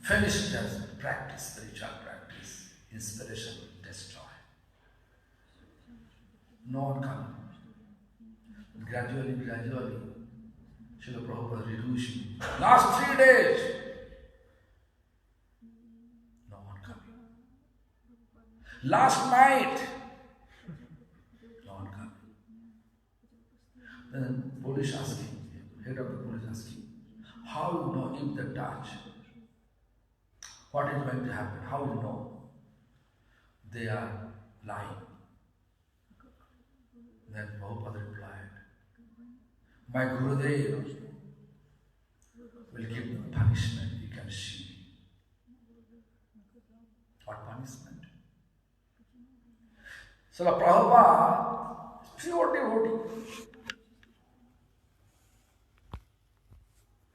finish their practice, spiritual practice. Inspiration will destroy. No one coming. Gradually, Srila Prabhupada reducing. Last 3 days, no one coming. Last night, no one coming. Then police asking, head of the police asking, how you know if they touch? What is going to happen? How you know? They are lying. Then Prabhupada replied, my Gurudev will give the punishment. You can see. What punishment? So the Prabhupada is pure devotee.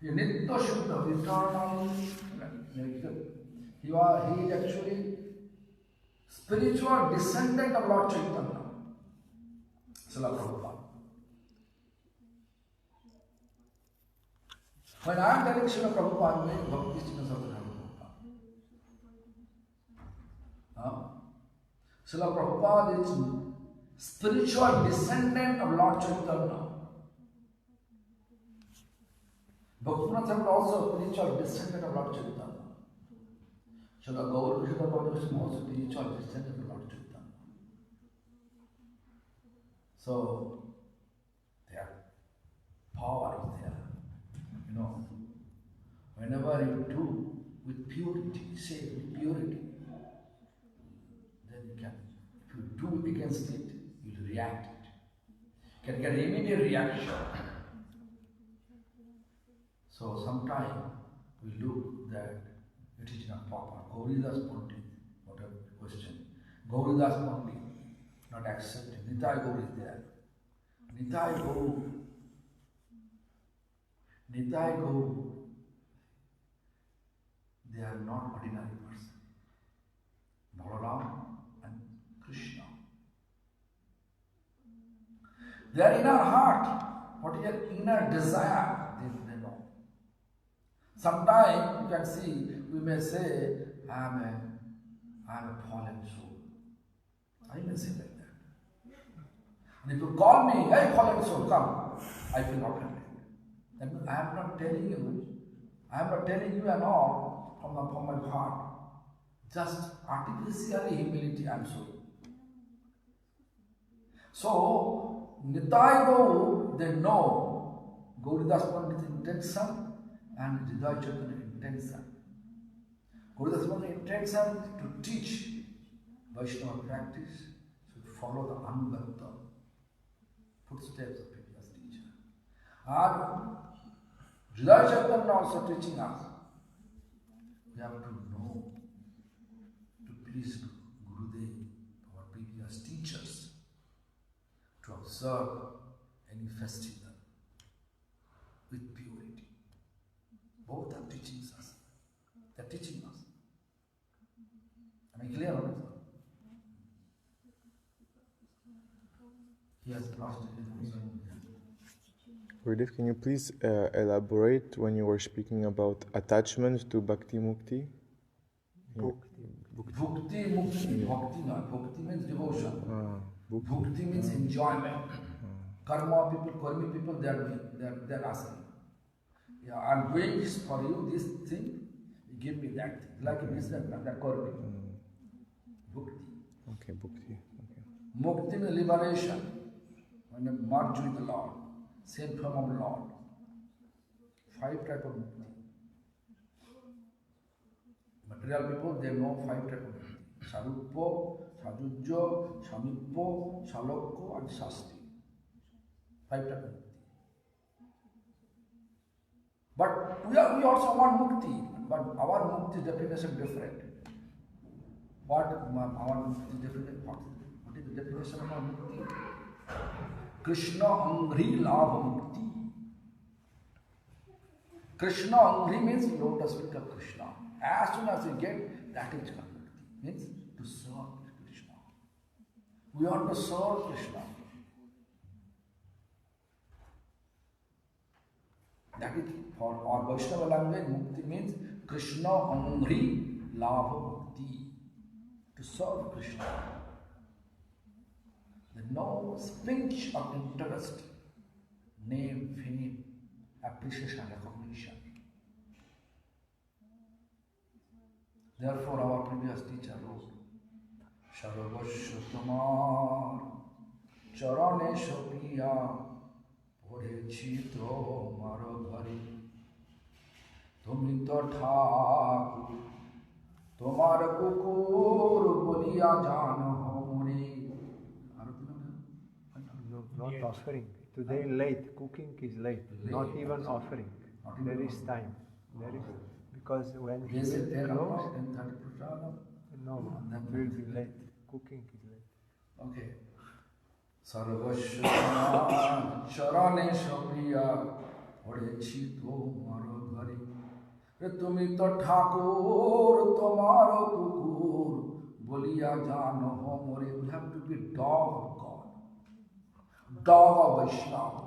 He Nitya Shuddha, eternal. He is actually spiritual descendant of Lord Chaitanya. Srila Prabhupada. When I am telling Srila Prabhupada, I mean Bhakti Bibudha Bodhayan. Srila Prabhupada is spiritual descendant of Lord Chaitanya. Gopinath is also spiritual descendant of Lord Chaitanya. Srila Bibudha Bodhayan is also spiritual descendant of Lord Chaitanya. So, their power is there. You know, whenever you do with purity, say with purity, then you can, if you do against it, you will react it. You can get immediate reaction. So sometimes we look that it is not proper. Gauridas Pandit, whatever question. Gauridas Pandit not accepted. Nitai Gaur is there. Nitai Gaur, they are not ordinary person. Balaram and Krishna. Their inner heart, what is their inner desire, they know. Sometimes you can see, we may say, I am a fallen soul. I may say like that. And if you call me, hey fallen soul, come, I feel offended. And I am not telling you and all from my heart. Just artificially humility I am showing. So, Nitai Gaur, they know Gauridas Pandit's intention and Hridaya Chaitanya's intention. Gauridas Pandit's intention to teach Vaishnava practice, to follow the Anugata footsteps of previous teacher. And Hridaya Chaitanya also teaching us, we have to know, to please Gurudev, our previous teachers, to observe any festival with purity. Both are teaching us. They are teaching us. Am I clear on it? He has lost it. Gurudev, can you please elaborate when you were speaking about attachment to Bhakti Mukti? Bhakti Mukti, Bhakti not. Bhakti means devotion. Bhakti means enjoyment. Karma people, Karmi people, they are asking. Yeah, I'm doing this for you, this thing, you give me that thing. Like a business, that Karmi. Bhakti. Okay, Bhakti. Okay. Mukti means liberation. When you merge with the Lord, same form of Lord. 5 types of mukti. Material people, they know 5 types of mukti. Saruppo, Sajujjo, Samippo, Salokko and Sasti. 5 types of mukti. But we also want mukti, but our mukti definition is different. What our mukti definition? What is the definition of our mukti? Krishna Angri Labha Mukti. Krishna Angri means lotus feet of Krishna. As soon as you get, that is called Mukti. Means to serve Krishna. We want to serve Krishna. That is for our Vaishnava language, Mukti means Krishna Angri Labha Mukti. To serve Krishna. No pinch of interest, name, fame, appreciation, recognition. Therefore, our previous teacher wrote, Sarvasya Tamar Charane Shapiya Pore Chito Maragari Tumito Thakur Tomar Kukur Boliya Jana Homuri. Not transferring. Today late, cooking is late, not even offering. There is time. There is, because when he Is it will 10 close, o'clock, 10:30 prasadam? no, it will be late. Cooking is late. Okay. Sarvashya charane shapriya horechi tomar ghari. Tumi to Thakur tomaro kukur boliya jano ho more. We have to be dog of God, dog of Vaishnava.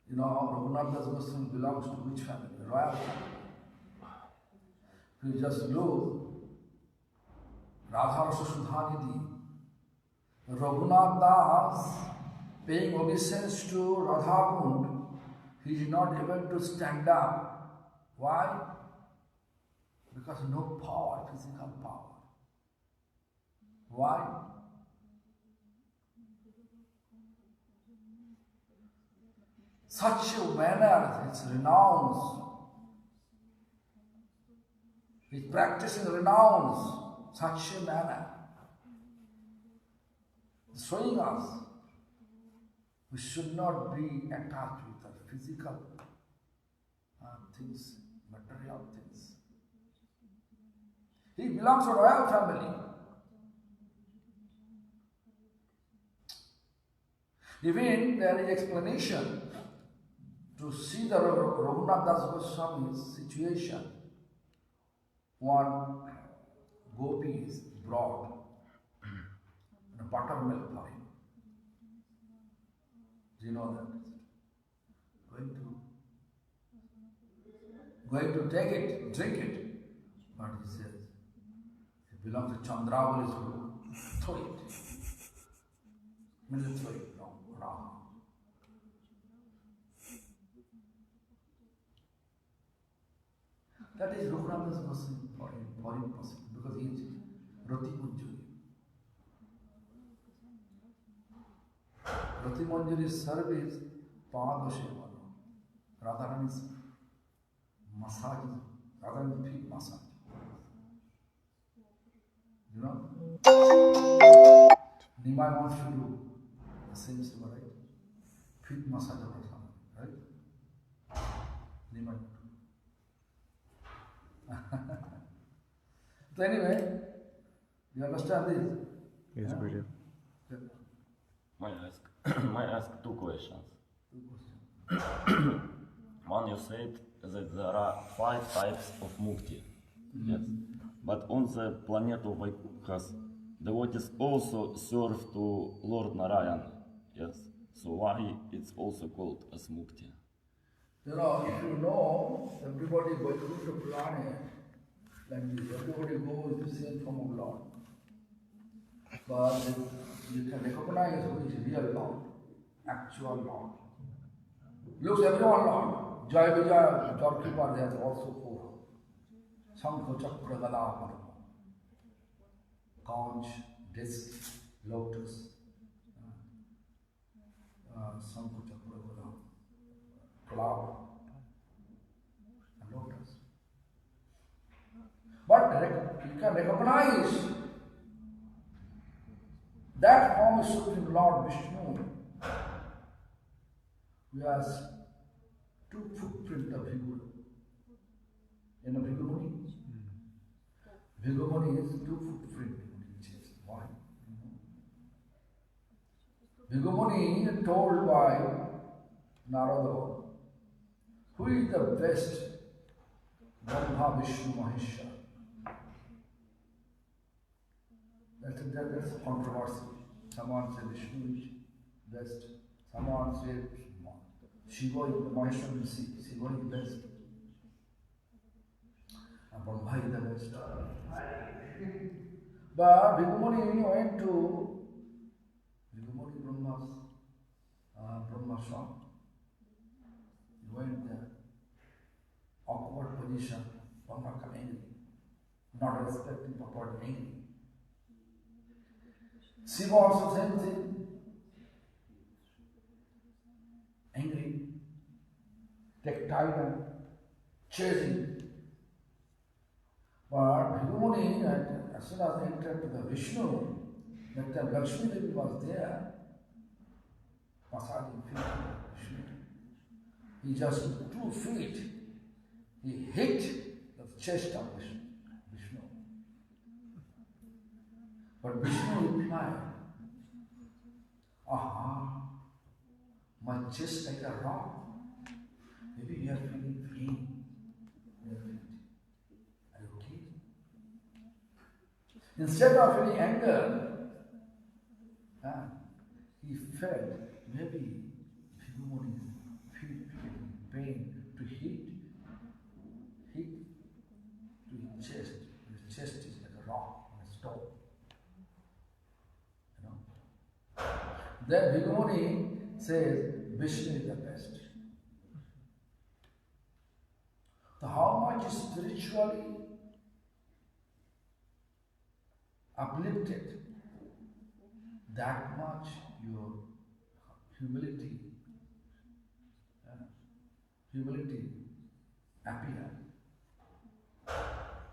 You know, Raghunath Das Goswami belongs to which family? Royal family. If you just look, Radha Rasa Sudhanidhi, Raghunath Das paying obeisance to Radha Kund, he is not able to stand up. Why? Because no power, physical power. Why? Such a manner, it's renounce. He's practicing renounce, such a manner. Showing us we should not be attached with the physical things, material things. He belongs to a royal family. Even there is explanation to see the Raghunath Das Goswami's situation. One gopi is brought in a buttermilk for him. Do you know that? Going to take it, drink it. But he says, it belongs to Chandravali's group. Throw it. Means throw it. No, wrong. That is Raghunath Das Goswami for him possible, because he is Rati Manjuri. Rati Manjuri's service, Pada Shevana, Radharani's massage, Radharani's feet massage. You know? Nimai wants to do the same story, right? Feet massage of Radharani, right? Nimai. So anyway, you understand this? Yes, Gurudev. May I ask two questions? One, you said that there are 5 types of mukti. Yes. But on the planet of Vaikukhas, devotees also serve to Lord Narayan. Yes. So why it's also called as mukti? You know, if you know, everybody goes to planet like this. Everybody goes to the same form of Lord. But you can recognize who is real Lord, actual Lord. Looks everyone Lord. Jai Vijaya, doorkeeper, has also 4. Sankha Chakra Gada Parma. Conch, disc, lotus. Sankha Chakra Gada. Flower. And lotus. But you can recognize that form is Supreme Lord Vishnu, who has 2 footprints of Bhigu. You know Bhigu? Bhigu is 2 footprints in chest. Why? Bhigu told by Narada, who is the best Brahma, Vishnu, Maheshwar? That's a controversy. Someone says Vishnu is best. Someone says Shiva is the Maheshwar, Shiva is best. And Brahma is the best. But Bhigu went to Brahma's shop. He went there. Awkward position. Brahma come angry. Not respecting purport, angry. Shiva also same thing. Angry. Take time and chasing. But Bhigu Muni, as soon as they entered to the Vishnu, That time Lakshmi Devi was there, massaging feet of Vishnu. He just with 2 feet, he hit the chest of Vishnu. But Vishnu replied, aha, my chest like a rock. Maybe you are feeling pain. Are you okay? Instead of feeling anger, he felt maybe Bhigumuni is feeling pain to hit to his chest. His chest is like a rock and a stone. You know. Then Bhigumuni says Vishnu is the best. So how much spiritually uplifted, that much your humility appear.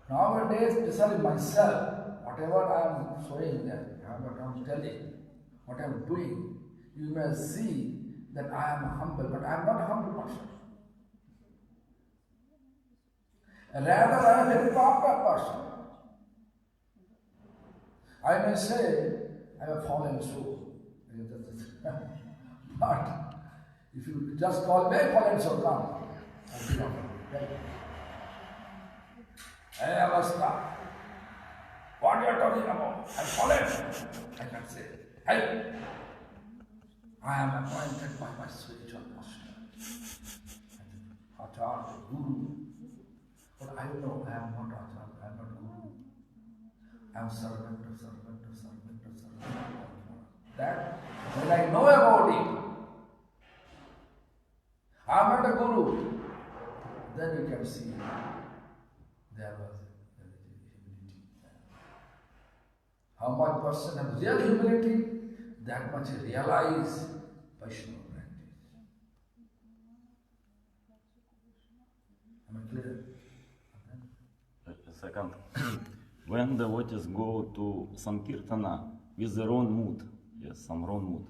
Nowadays, especially myself, whatever I am showing that, what I am telling, what I am doing, you may see that I am humble, but I am not a humble person. Rather, I am a very popular person. I may say, I have fallen soul. But if you just call me fallen soul, come. I'll be not. Hey, Avastha, what you are talking about? I'm fallen. I can say, hey, I am appointed by my spiritual master, Acharya, Guru. But I know I am not Acharya, I am not Guru. I am servant of servant of servant of servant. That when I know about it, I am not a Guru. Then you can see there was humility. How much person has real humility, that much he realize Vaishnava practice. Am I clear? Second, when devotees go to Sankirtana with their own mood, some wrong mood,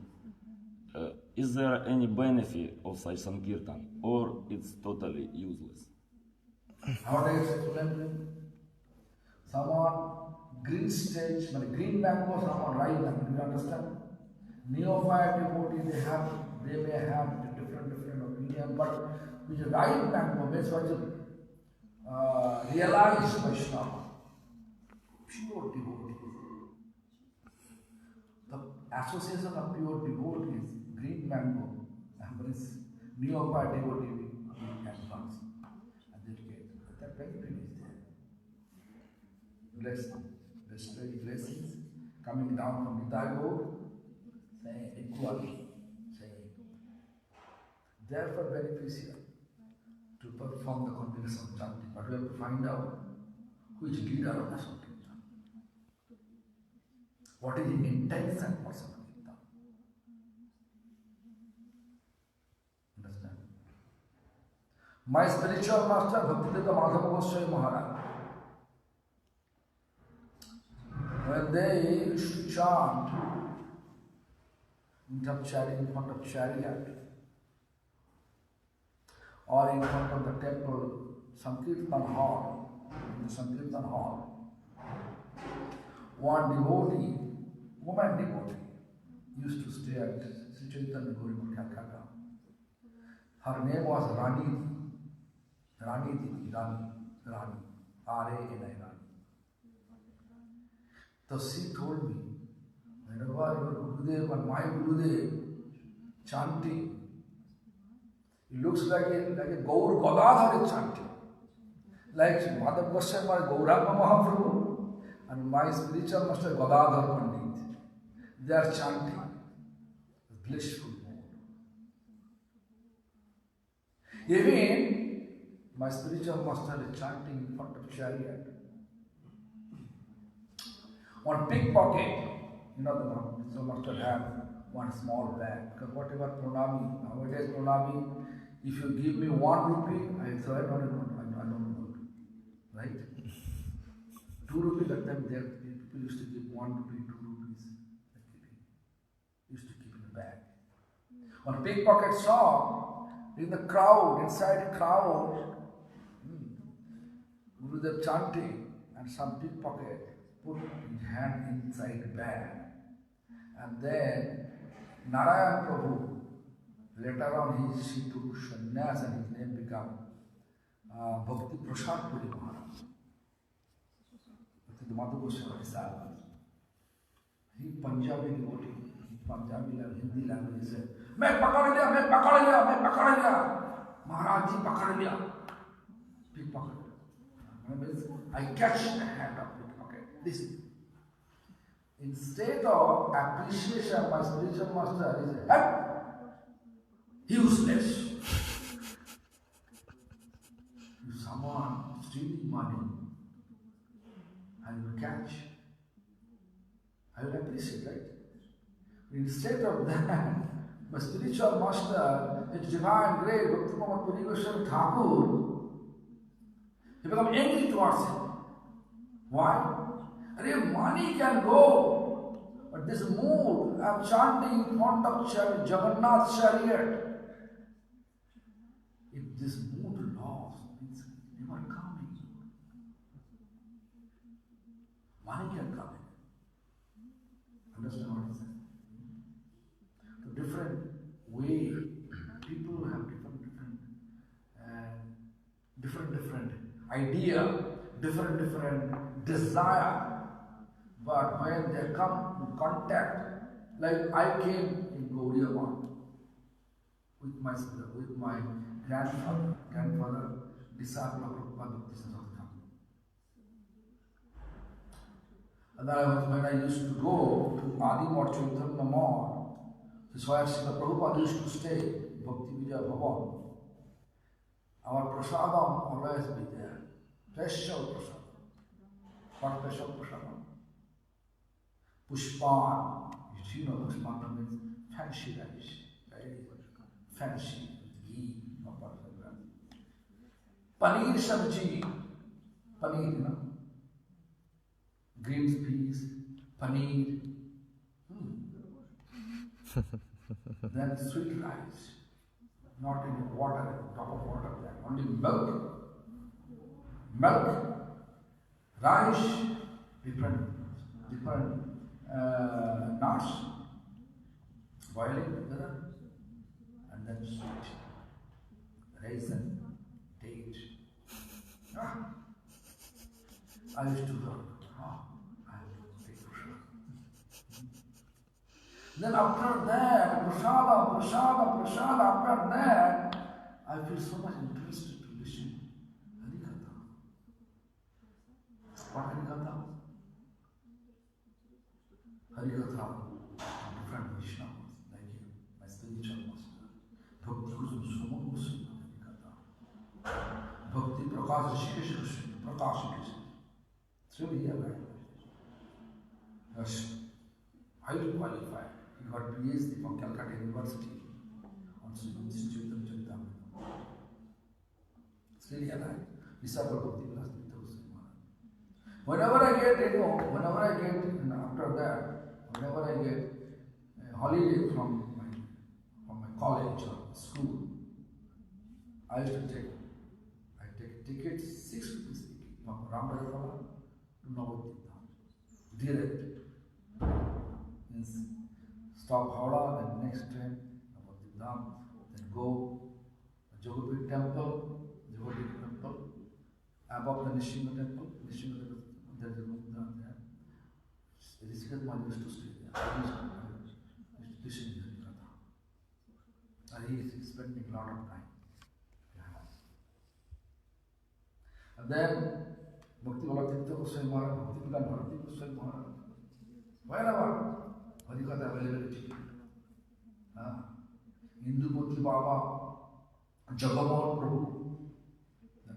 is there any benefit of such Sankirtan, or it's totally useless? Nowadays, someone green stage, green mango, someone ripe mango. Do you understand? Neophyte devotee, they may have different opinion, but which ripe mango means what is realized Vaishnava, pure devotee. The association of pure devotees, green mango, means neophyte devotee we advance. That benefit is there. Blessings coming down from Nitaya, saying equally, saying therefore beneficial to perform the combination of chanting, but we have to find out which leader of the Sankirtan. What is the intention for Sankirtan? Understand? My spiritual master, Bhakti Bibudha Bodhayan Maharaj, when they used to chant in front of chariot or in front of the temple, Sankirtan hall, in the Sankirtan hall, one devotee, woman devotee, used to stay at Sri Chaitanya Gauriya Calcutta. Her name was Rani, R-A-N-I, Rani. So she told me, whenever your Gurudev and my Gurudev chanting, it looks like a Gaur Gadadhar is chanting. Like Madhav Goswami, Gauranga Mahaprabhu, and my spiritual master Gadadhar Pandit. They are chanting blissful mode. Even my spiritual master is chanting in front of chariot. One pickpocket, the spiritual master have one small bag. Because whatever pranami, nowadays pranami, if you give me 1 rupee, I say I don't want. Right? 2 rupees, that time there people used to give 1 rupee, 2 rupees. used to keep in the bag. One pickpocket saw in the crowd, inside the crowd, Gurudev chanting, and some pickpocket put his hand inside the bag. And then Narayan Prabhu, later on he took sannyas and his name became Bhakti Prasad Puri Maharaj. The Madhu Goswami disciple. He Punjabi devotee, Punjabi Hindi language said, मैं पकड़ लिया, महाराज जी पकड़ लिया, pickpocket. I catch the hand of pickpocket. This. Instead of appreciation, my spiritual master is useless. If someone stealing money, I will catch. I will appreciate, right? Instead of that, my spiritual master, His divine great Bhakti Bibudha Thakur, he become angry towards him. Why? Money can go, but this mood, I am chanting in front of Jagannath chariot. If this mood lost, means never coming. Money can come in. Understand what I'm saying? The different way, people have different idea, different desire. But when they come in contact, like I came in Gaudiya with my grandfather, disciple of Prabhupada Bhakti Bibudha. And when I used to go to Adi Mart Chaitanya Mart, this is where Srila Prabhupada used to stay, Bhakti Bibudha Bodhayan. Our prasadam always be there. Special prasadam. What special prasadam? Pushpan. You know Pushpan means fancy rice. Very fancy. Ghee. Paneer sabji. Paneer, you know. Green peas. Paneer. Then sweet rice. Not any water, drop of water there. Only milk. Milk, rice, different nuts, boiling together, and then sweet, raisin, date. I used to go, I have to take prasad. Then after that, prasad, after that, I feel so much interested to listen Harikatha. What Harikatha? Harikatha, different Vaishnavas, like you, my spiritual master. Bhakti Goswami Harikatha. Bhakti Prakash Krishna. It's really a right. Yes, highly qualified. He got PhD from Calcutta University on Institute of Chaitanya. It's really alive. Disciple Bhakti Bibudha Bodhayan. Whenever I get, after that, whenever I get a holiday from my college or school, I used to take tickets, 6 rupees ticket from Ramrajapala to Navadvip. Direct. Means stop Howrah, then next train, Navadvip, then go Jogapur temple, above the Nishinga temple, there is a room there. Rishikesh Maharaj used to stay there. He used to listen to Harikatha. And he is spending a lot of time. And then Bhakti Bibudha Goswami Maharaj, Bhakti Bibudha Goswami Maharaj, wherever Harikatha availability. Indupati Baba, Jagamon Prabhu,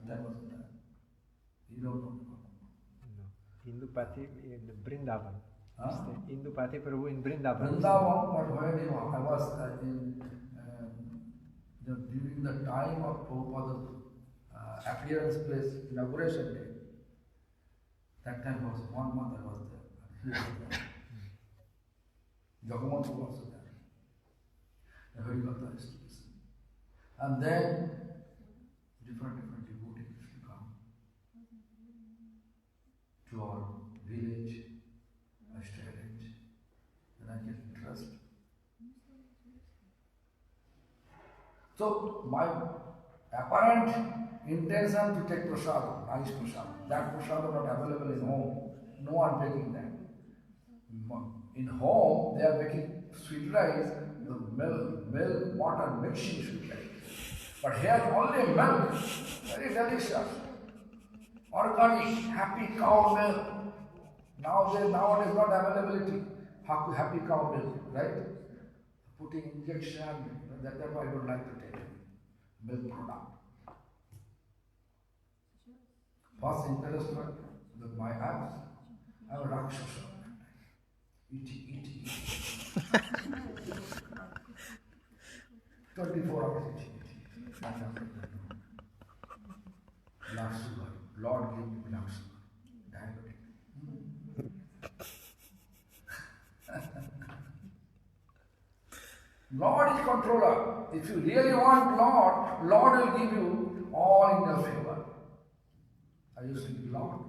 that was there. You don't know. No. Indupati in Vrindavan. Indupati Prabhu in Vrindavan. Vrindavan, but where he was, I was during the time of Prabhupada's appearance place, inauguration day. That time was 1 month I was there. He was there. Jagamon was also there. The Harikatha is to listen. And then different devotees will come to our village, I stay arrange, and I get interest. So my apparent intention to take prasad, nice prasad, that prasad is not available in home. No one taking that. In home, they are making sweet rice, the milk, water, mixing sweet rice. But here only milk, very delicious. Organic, happy cow milk. Nowadays not availability. Happy cow milk, right? Putting injection, that's why I don't like to take milk product. First interest with my abs, I am a Rakshasa. Eating. 24 hours eating. Black sugar. Lord gave me black sugar. Diabetic. Lord is controller. If you really want Lord will give you all in your favor. I used to be Lord.